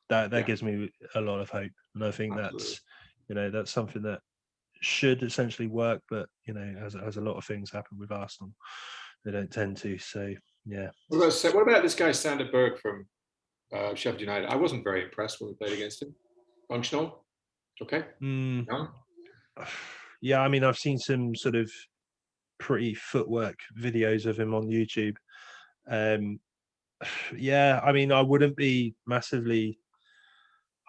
that gives me a lot of hope, and I think Absolutely. that's something that should essentially work. But as a lot of things happen with Arsenal, they don't tend to. So yeah. What about this guy Sander Berg from Sheffield United? I wasn't very impressed when we played against him. Functional, okay. No? Yeah, I mean, I've seen some sort of pretty footwork videos of him on YouTube. Yeah, I mean, I wouldn't be massively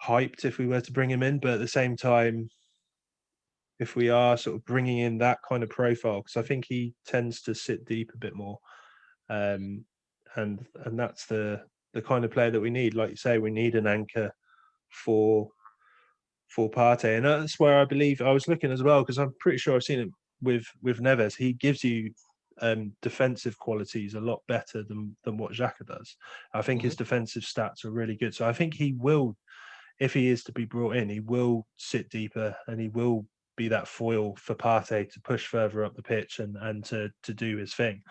hyped if we were to bring him in, but at the same time, if we are sort of bringing in that kind of profile, because I think he tends to sit deep a bit more, and that's the kind of player that we need. Like you say, we need an anchor for Partey, and that's where I believe I was looking as well, because I'm pretty sure I've seen it with Neves. He gives you defensive qualities a lot better than what Xhaka does. I think his defensive stats are really good, so I think he will, if he is to be brought in, he will sit deeper and he will be that foil for Partey to push further up the pitch and to do his thing.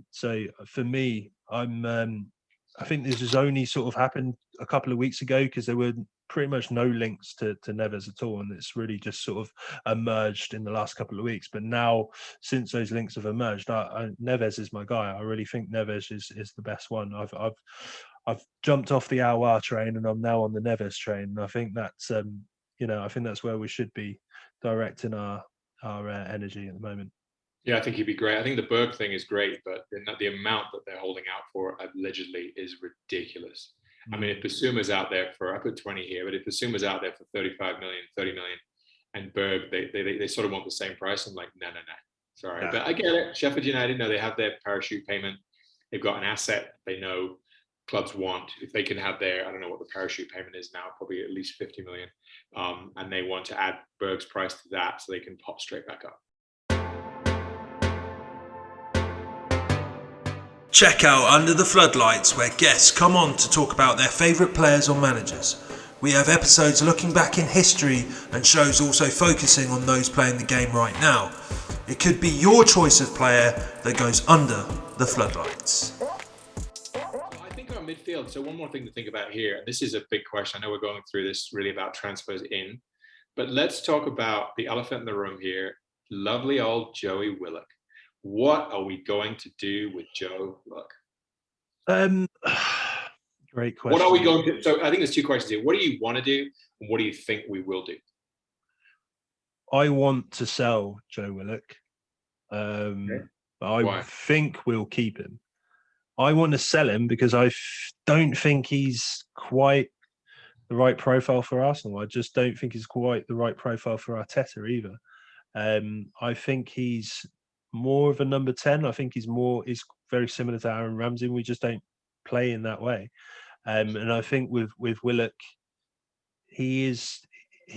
So for me, I think this has only sort of happened a couple of weeks ago, because there were pretty much no links to Neves at all, and it's really just sort of emerged in the last couple of weeks. But now, since those links have emerged, Neves is my guy. I really think Neves is the best one. I've jumped off the Aouar train and I'm now on the Neves train. And I think that's I think that's where we should be directing our energy at the moment. Yeah, I think he'd be great. I think the Berg thing is great, but the amount that they're holding out for allegedly is ridiculous. I mean, if Basuma's out there I put 20 here, but if Basuma's out there for 35 million, 30 million, and Berg, they sort of want the same price, I'm like, no. Sorry. But I get it. Sheffield United, they have their parachute payment. They've got an asset they know clubs want. If they can have their, I don't know what the parachute payment is now, probably at least 50 million. And they want to add Berg's price to that so they can pop straight back up. Check out Under the Floodlights, where guests come on to talk about their favourite players or managers. We have episodes looking back in history and shows also focusing on those playing the game right now. It could be your choice of player that goes under the floodlights. I think our midfield, so one more thing to think about here, and this is a big question. I know we're going through this really about transfers in, but let's talk about the elephant in the room here, lovely old Joey Willock. What are we going to do with Joe Willock? Great question. What are we going to? So I think there's 2 questions here. What do you want to do, and what do you think we will do? I want to sell Joe Willock, but I think we'll keep him. I want to sell him because I don't think he's quite the right profile for Arsenal. I just don't think he's quite the right profile for Arteta either. I think he's more of a number 10. I think he's very similar to Aaron Ramsey. We just don't play in that way. And I think with Willock, he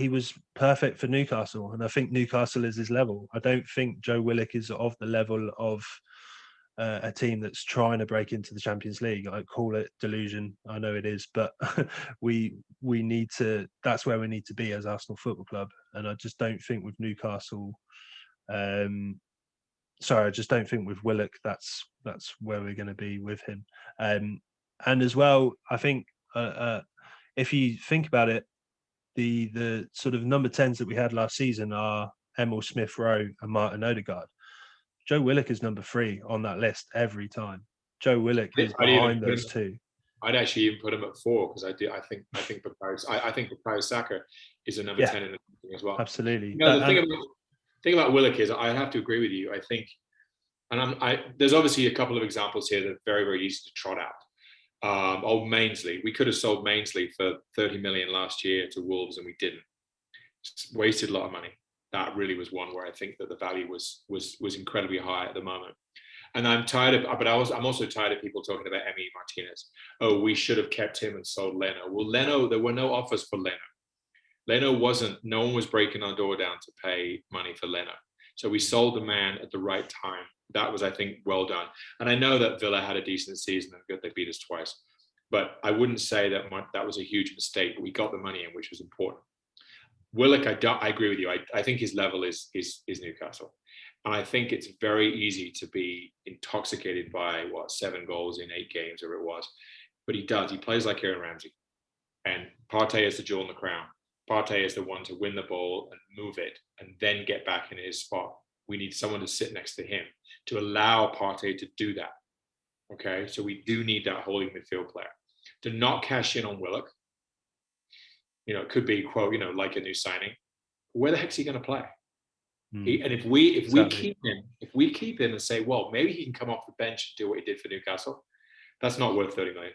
was perfect for Newcastle, and I think Newcastle is his level. I don't think Joe Willock is of the level of a team that's trying to break into the Champions League. I call it delusion. I know it is, but we need to. That's where we need to be as Arsenal Football Club. And I just don't think with Newcastle. I just don't think with Willock that's where we're going to be with him. And as well, I think if you think about it, the sort of number 10s that we had last season are Emil Smith-Rowe and Martin Odegaard. Joe Willock is number 3 on that list every time. Joe Willock is behind those 2. I'd actually even put him at 4 because I think Bukayo Saka is a number 10 in the thing as well. Absolutely. The thing about Willock is I have to agree with you. I think, and there's obviously a couple of examples here that are very, very easy to trot out. Mainsley, we could have sold Mainsley for 30 million last year to Wolves, and we didn't. Just wasted a lot of money. That really was one where I think that the value was incredibly high at the moment. And I'm tired of, but I'm also tired of people talking about Emi Martinez. Oh, we should have kept him and sold Leno. Well, Leno, there were no offers for Leno. Leno wasn't, no one was breaking our door down to pay money for Leno. So we sold the man at the right time. That was, I think, well done. And I know that Villa had a decent season and good, they beat us twice. But I wouldn't say that that was a huge mistake. We got the money in, which was important. Willock, I agree with you. I think his level is Newcastle. And I think it's very easy to be intoxicated by 7 goals in 8 games, or it was. But he does. He plays like Aaron Ramsey. And Partey is the jewel in the crown. Partey is the one to win the ball and move it and then get back in his spot. We need someone to sit next to him to allow Partey to do that. Okay, so we do need that holding midfield player. To not cash in on Willock, it could be, quote, like a new signing. Where the heck's he going to play? And if we keep him and say, well, maybe he can come off the bench and do what he did for Newcastle, that's not worth 30 million.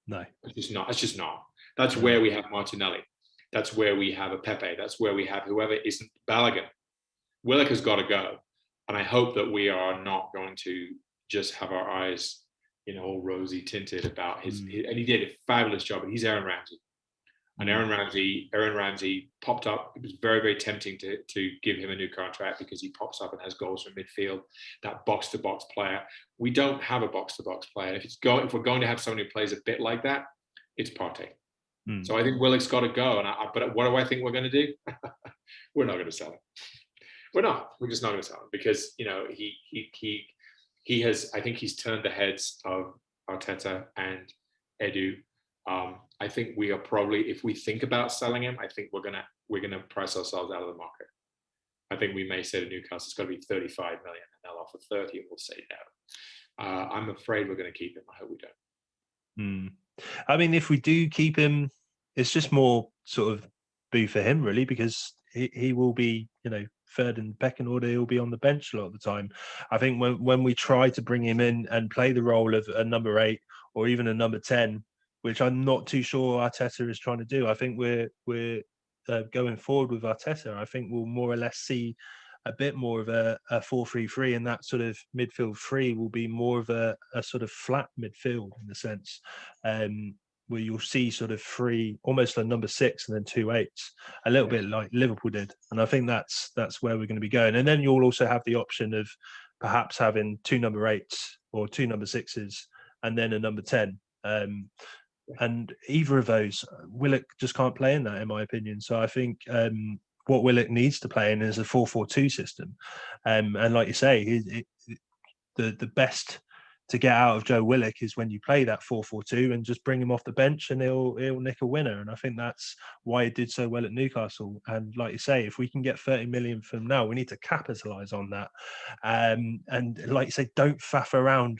No, it's just not. That's where we have Martinelli. That's where we have a Pepe. That's where we have whoever isn't Balogun. Willock has got to go. And I hope that we are not going to just have our eyes, all rosy tinted about his, and he did a fabulous job. And he's Aaron Ramsey. And Aaron Ramsey popped up. It was very, very tempting to give him a new contract because he pops up and has goals from midfield, that box-to-box player. We don't have a box-to-box player. If we're going to have someone who plays a bit like that, it's Partey. So I think Willock's got to go. But what do I think we're going to do? We're not going to sell him. We're not. We're just not going to sell him because he has. I think he's turned the heads of Arteta and Edu. I think we are probably, if we think about selling him, I think we're gonna price ourselves out of the market. I think we may say to Newcastle, it's got to be 35 million, and they'll offer 30, and we'll say no. I'm afraid we're going to keep him. I hope we don't. I mean, if we do keep him, it's just more sort of boo for him, really, because he will be, third in the pecking order. He'll be on the bench a lot of the time. I think when we try to bring him in and play the role of a number 8 or even a number 10, which I'm not too sure Arteta is trying to do. I think we're going forward with Arteta. I think we'll more or less see a bit more of a 4-3-3, and that sort of midfield 3 will be more of a sort of flat midfield in a sense, where you'll see sort of 3, almost a number 6 and then 2 8s, a little bit like Liverpool did. And I think that's where we're going to be going. And then you'll also have the option of perhaps having 2 number 8s or 2 number 6s and then a number 10. And either of those, Willock just can't play in that, in my opinion. So I think what Willock needs to play in is a 4-4-2 system. And like you say, the best to get out of Joe Willock is when you play that 4-4-2 and just bring him off the bench and he'll nick a winner. And I think that's why he did so well at Newcastle. And like you say, if we can get 30 million from now, we need to capitalise on that. And like you say, don't faff around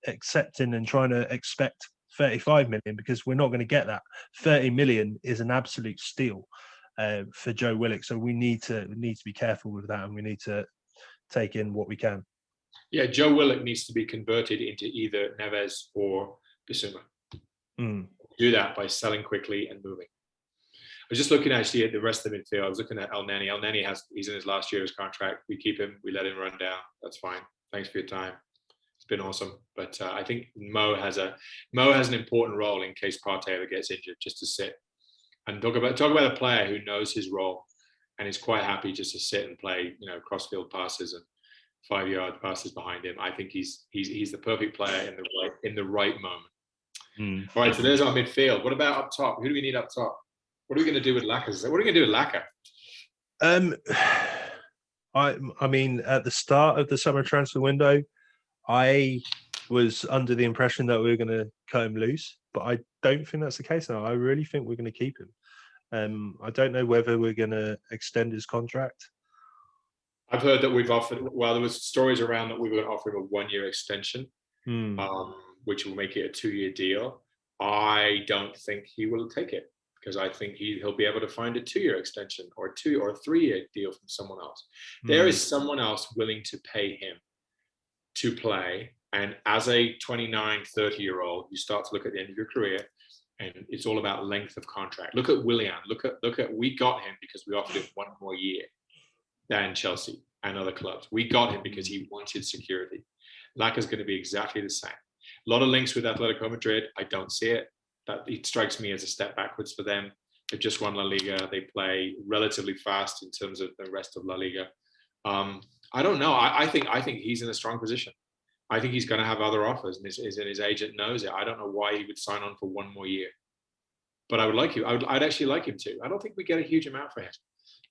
accepting and trying to expect 35 million, because we're not going to get that. 30 million is an absolute steal for Joe Willock. So we need to be careful with that, and we need to take in what we can. Yeah, Joe Willock needs to be converted into either Neves or Bissouma. Do that by selling quickly and moving. I was just looking actually at the rest of the midfield. I was looking at El Neni. El Neni he's in his last year of his contract. We keep him. We let him run down. That's fine. Thanks for your time. It's been awesome. But I think Mo has an important role in case Partey ever gets injured, just to sit and talk about a player who knows his role and is quite happy just to sit and play, cross-field passes and 5-yard passes behind him. I think he's the perfect player in the right moment. All right, so there's our midfield. What about up top? Who do we need up top? What are we going to do with Laka? What are we going to do with Laka? I mean, at the start of the summer transfer window, I was under the impression that we were going to cut him loose, but I don't think that's the case now. I really think we're going to keep him. I don't know whether we're going to extend his contract. I've heard that we've offered, there was stories around that we were going to offer him a 1-year extension, which will make it a 2-year deal. I don't think he will take it, because I think he'll be able to find a 2-year extension or a 3-year deal from someone else. There is someone else willing to pay him to play. And as a 29, 30-year-old, you start to look at the end of your career, and it's all about length of contract. Look at Willian. Look at we got him because we offered him 1 more year than Chelsea and other clubs. We got him because he wanted security. Laka's going to be exactly the same. A lot of links with Atletico Madrid. I don't see it. That it strikes me as a step backwards for them. They've just won La Liga. They play relatively fast in terms of the rest of La Liga. I don't know. I think he's in a strong position. I think he's going to have other offers, and his agent knows it. I don't know why he would sign on for one more year, but I would like him. I'd actually like him to. I don't think we get a huge amount for him.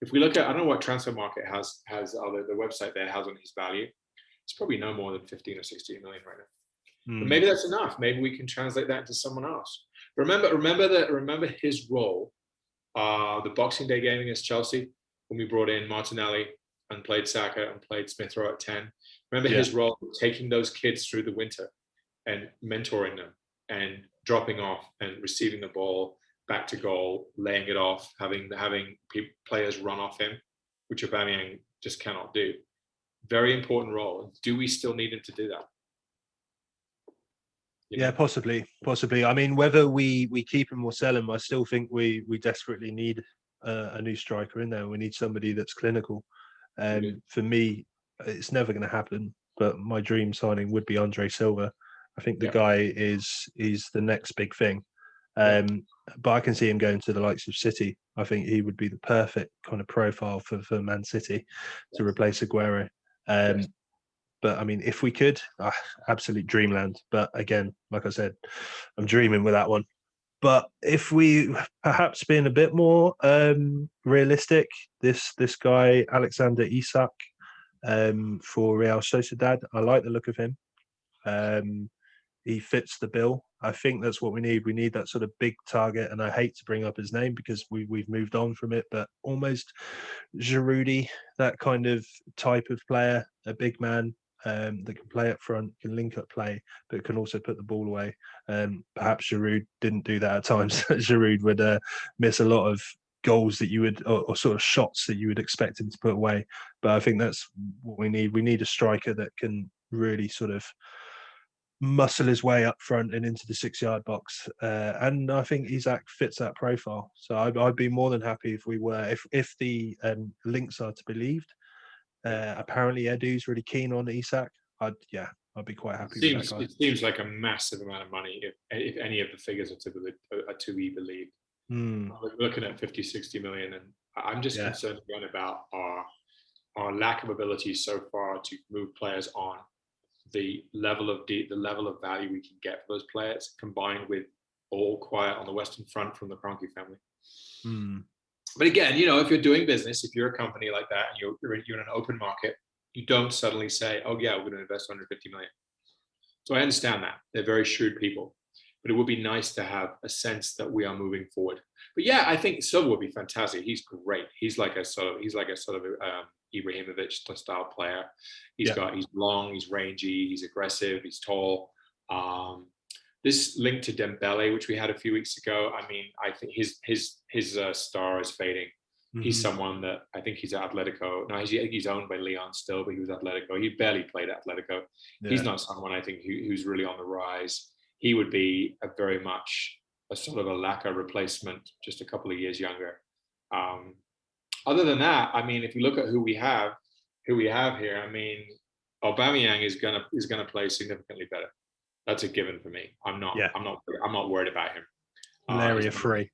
If we look at, I don't know what Transfer Market has the website there has on his value. It's probably no more than 15 or 16 million right now. But maybe that's enough. Maybe we can translate that into someone else. Remember his role. The Boxing Day game against Chelsea when we brought in Martinelli and played Saka and played Smith Rowe at 10. Remember his role taking those kids through the winter and mentoring them and dropping off and receiving the ball back to goal, laying it off, having players run off him, which Aubameyang just cannot do. Very important role. Do we still need him to do that? Yeah, possibly. I mean, whether we keep him or sell him, I still think we desperately need a new striker in there. We need somebody that's clinical. For me, it's never going to happen. But my dream signing would be Andre Silva. I think the guy is the next big thing. But I can see him going to the likes of City. I think he would be the perfect kind of profile for Man City to replace Aguero. But I mean, if we could, absolute dreamland. But again, like I said, I'm dreaming with that one. But if we perhaps being a bit more realistic, this guy, Alexander Isak, for Real Sociedad, I like the look of him. He fits the bill. I think that's what we need. We need that sort of big target. And I hate to bring up his name because we've moved on from it, but almost Giroud, that kind of type of player, a big man, that can play up front, can link up play, but can also put the ball away. Perhaps Giroud didn't do that at times. Giroud would miss a lot of goals that you would, or sort of shots that you would expect him to put away. But I think that's what we need. We need a striker that can really sort of muscle his way up front and into the 6-yard box. And I think Isak fits that profile. So I'd be more than happy if we were, if the links are to believed. Apparently Edu's really keen on Isak. I'd be quite happy with that guy. It seems like a massive amount of money if any of the figures are to be believed. We're looking at 50, 60 million, and I'm just concerned again about our lack of ability so far to move players on. The level of value we can get for those players, combined with all quiet on the Western Front from the Kroenke family. But again, if you're doing business, if you're a company like that and you're in an open market, you don't suddenly say, "Oh yeah, we're going to invest 150 million." So I understand that they're very shrewd people, but it would be nice to have a sense that we are moving forward. But yeah, I think Silva would be fantastic. He's great. He's like a sort of Ibrahimovic style player. He's long, he's rangy, he's aggressive, he's tall. This link to Dembele, which we had a few weeks ago, I mean, I think his star is fading. He's someone that I think he's at Atletico. No, he's owned by Leon still, but he was Atletico. He barely played at Atletico. He's not someone I think who's really on the rise. He would be very much a sort of a Laka replacement, just a couple of years younger. Other than that, I mean, if you look at who we have here, I mean, Aubameyang is gonna play significantly better. That's a given for me. I'm not worried about him. Malaria free.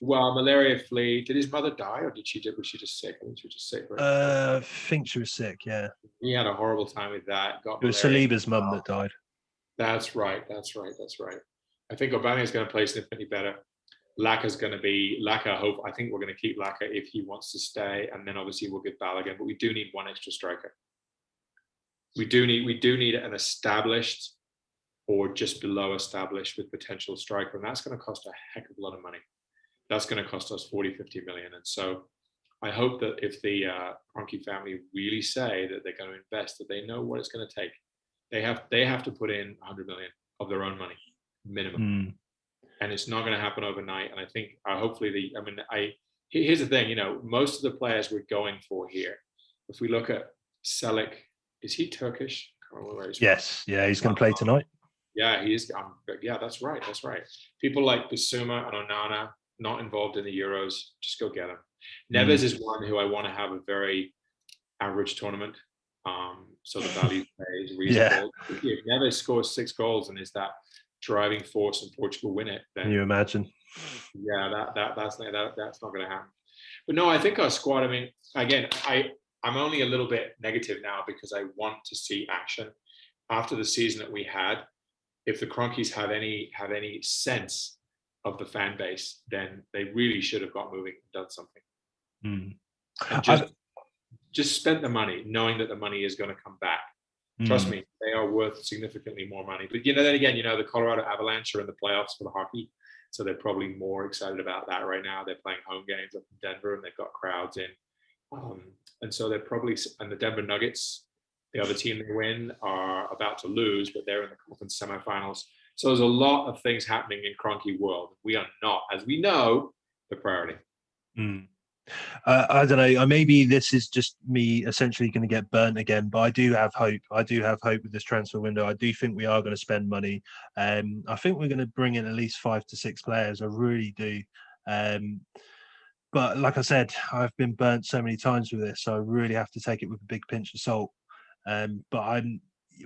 Well, malaria free. Did his mother die, or was she just sick? I think she was just sick. Right? I think she was sick. Yeah. He had a horrible time with that. It was Saliba's mum that died. That's right. I think Aubameyang is going to play significantly better. Laka's going to be Laka. I think we're going to keep Laka if he wants to stay, and then obviously we'll get Balogun. But we do need one extra striker. We do need an established or just below established with potential striker, and that's going to cost a heck of a lot of money. That's going to cost us 40, 50 million. And so I hope that if the Kroenke family really say that they're going to invest, that they know what it's going to take. They have to put in 100 million of their own money minimum. And it's not going to happen overnight. And I think hopefully here's the thing, most of the players we're going for here, if we look at Selik, is he Turkish? I can't remember where he's from. Yes. Yeah. He's going to play tonight. Yeah, he is. Yeah, that's right. People like Bissouma and Onana, not involved in the Euros, just go get them. Neves is one who I want to have a very average tournament. So the value play is Yeah. reasonable. If Neves scores 6 goals and is that driving force and Portugal win it, then Can you imagine? yeah, that's not going to happen. But no, I think our squad. I mean, again, I'm only a little bit negative now because I want to see action after the season that we had. If the Cronkies have any sense of the fan base, then they really should have got moving and done something. And just spent the money, knowing that the money is going to come back. Trust me, they are worth significantly more money. But then again, the Colorado Avalanche are in the playoffs for the hockey, so they're probably more excited about that right now. They're playing home games up in Denver, and they've got crowds in, and so they're probably. And the Denver Nuggets, the other team they win, are about to lose, but they're in the conference semifinals. So there's a lot of things happening in Cronky world. We are not, as we know, the priority. I don't know. Maybe this is just me essentially going to get burnt again, but I do have hope. I do have hope with this transfer window. I do think we are going to spend money. I think we're going to bring in at least 5 to 6 players. I really do. But like I said, I've been burnt so many times with this, so I really have to take it with a big pinch of salt. But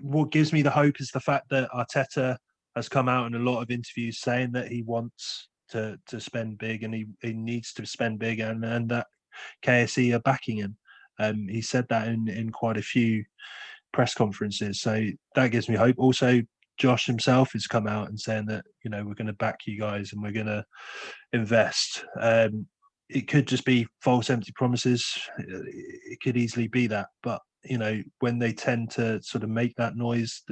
what gives me the hope is the fact that Arteta has come out in a lot of interviews saying that he wants to spend big, and he needs to spend big, and that KSE are backing him. He said that in quite a few press conferences, so that gives me hope. Also, Josh himself has come out and saying that we're going to back you guys and we're going to invest. It could just be false, empty promises. It could easily be that, but when they tend to sort of make that noise,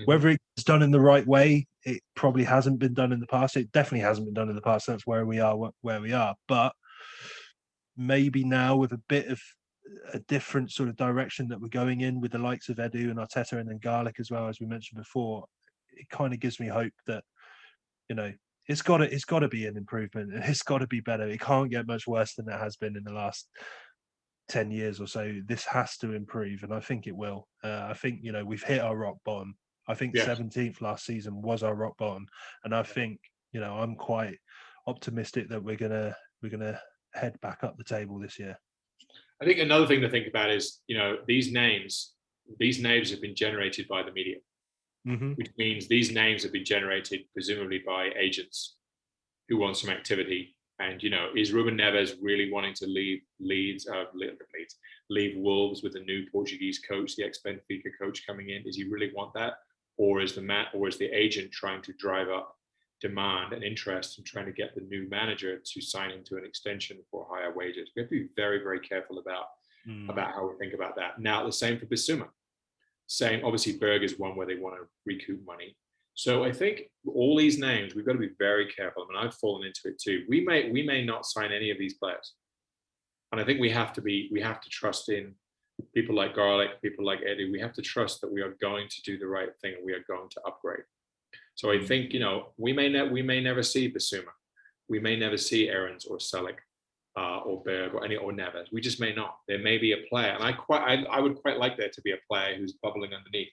whether it's done in the right way, it probably hasn't been done in the past. It definitely hasn't been done in the past. That's where we are, But maybe now, with a bit of a different sort of direction that we're going in with the likes of Edu and Arteta and then Garlic as well, as we mentioned before, it kind of gives me hope that it's got to be an improvement. It's got to be better. It can't get much worse than it has been in the last 10 years or so. This has to improve, and I think it will. I think we've hit our rock bottom. I think 17th last season was our rock bottom, and I think I'm quite optimistic that we're gonna head back up the table this year. I think another thing to think about is these names have been generated by the media, which means these names have been generated presumably by agents who want some activity. And is Ruben Neves really wanting to leave Wolves with a new Portuguese coach, the ex-Benfica coach coming in? Does he really want that, or is the agent trying to drive up demand and interest and trying to get the new manager to sign into an extension for higher wages? We have to be very, very careful about how we think about that. Now, the same for Bissouma. Obviously, Berg is one where they want to recoup money. So I think all these names, we've got to be very careful. I mean, I've fallen into it too. We may not sign any of these players, and I think we have to trust in people like Garlic, people like Eddie. We have to trust that we are going to do the right thing and we are going to upgrade. So I think we may never see Bissouma, we may never see Aarons or Selleck or Berg or Neves. We just may not. There may be a player, and I would quite like there to be a player who's bubbling underneath.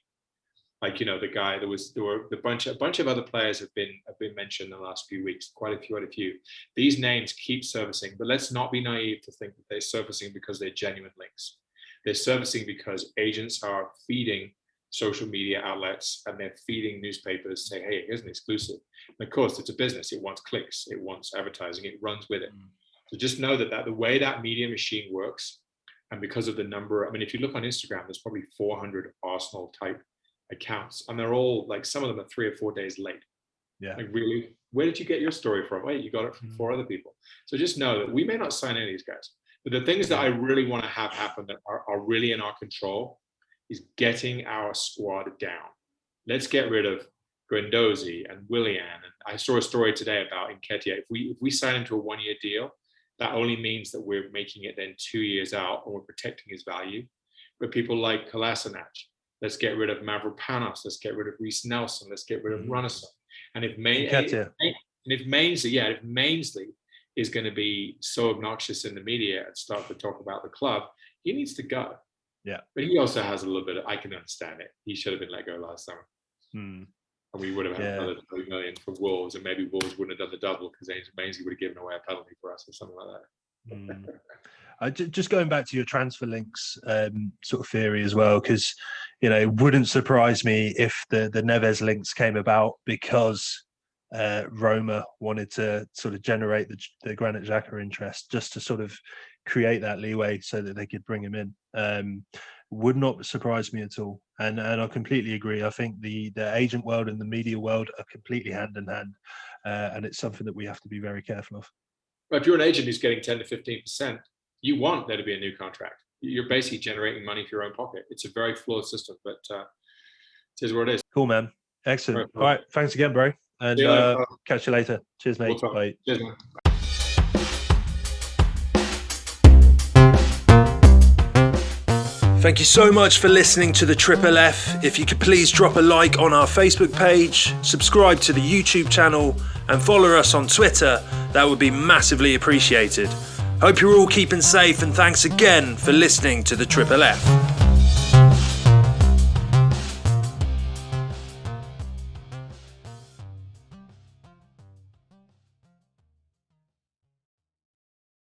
Like the guy, there were a bunch of other players have been mentioned in the last few weeks. Quite a few. These names keep surfacing, but let's not be naive to think that they're surfacing because they're genuine links. They're surfacing because agents are feeding social media outlets and they're feeding newspapers. Say, hey, here's an exclusive. And of course, it's a business. It wants clicks. It wants advertising. It runs with it. So just know that the way that media machine works, and because of the number, I mean, if you look on Instagram, there's probably 400 Arsenal type accounts, and they're all like, some of them are 3 or 4 days late. Yeah. Like, really, where did you get your story from? Wait, you got it from 4 other people. So just know that we may not sign any of these guys, but the things that I really want to have happen that are really in our control is getting our squad down. Let's get rid of Guendouzi and Willian. And I saw a story today about Nketiah. If we sign him to a 1-year deal, that only means that we're making it then 2 years out, and we're protecting his value. But people like Kolasinac, let's get rid of Mavropanos. Let's get rid of Reece Nelson. Let's get rid of Runnison. And if Mainsley is going to be so obnoxious in the media and start to talk about the club, he needs to go. Yeah. But he also has a little bit I can understand it. He should have been let go last summer. And we would have had another 30 million from Wolves, and maybe Wolves wouldn't have done the double because Mainsley would have given away a penalty for us or something like that. Just going back to your transfer links sort of theory as well, because it wouldn't surprise me if the Neves links came about because Roma wanted to sort of generate the Granit Xhaka interest, just to sort of create that leeway so that they could bring him in. Would not surprise me at all, and I completely agree. I think the agent world and the media world are completely hand in hand, and it's something that we have to be very careful of. But if you're an agent who's getting 10 to 15%, you want there to be a new contract. You're basically generating money for your own pocket. It's a very flawed system, but it is what it is. Cool, man. Excellent. All right. Thanks again, bro. And catch you later. Cheers, mate. Bye. Cheers, man. Thank you so much for listening to the Triple F. If you could please drop a like on our Facebook page, subscribe to the YouTube channel, and follow us on Twitter, that would be massively appreciated. Hope you're all keeping safe, and thanks again for listening to the Triple F.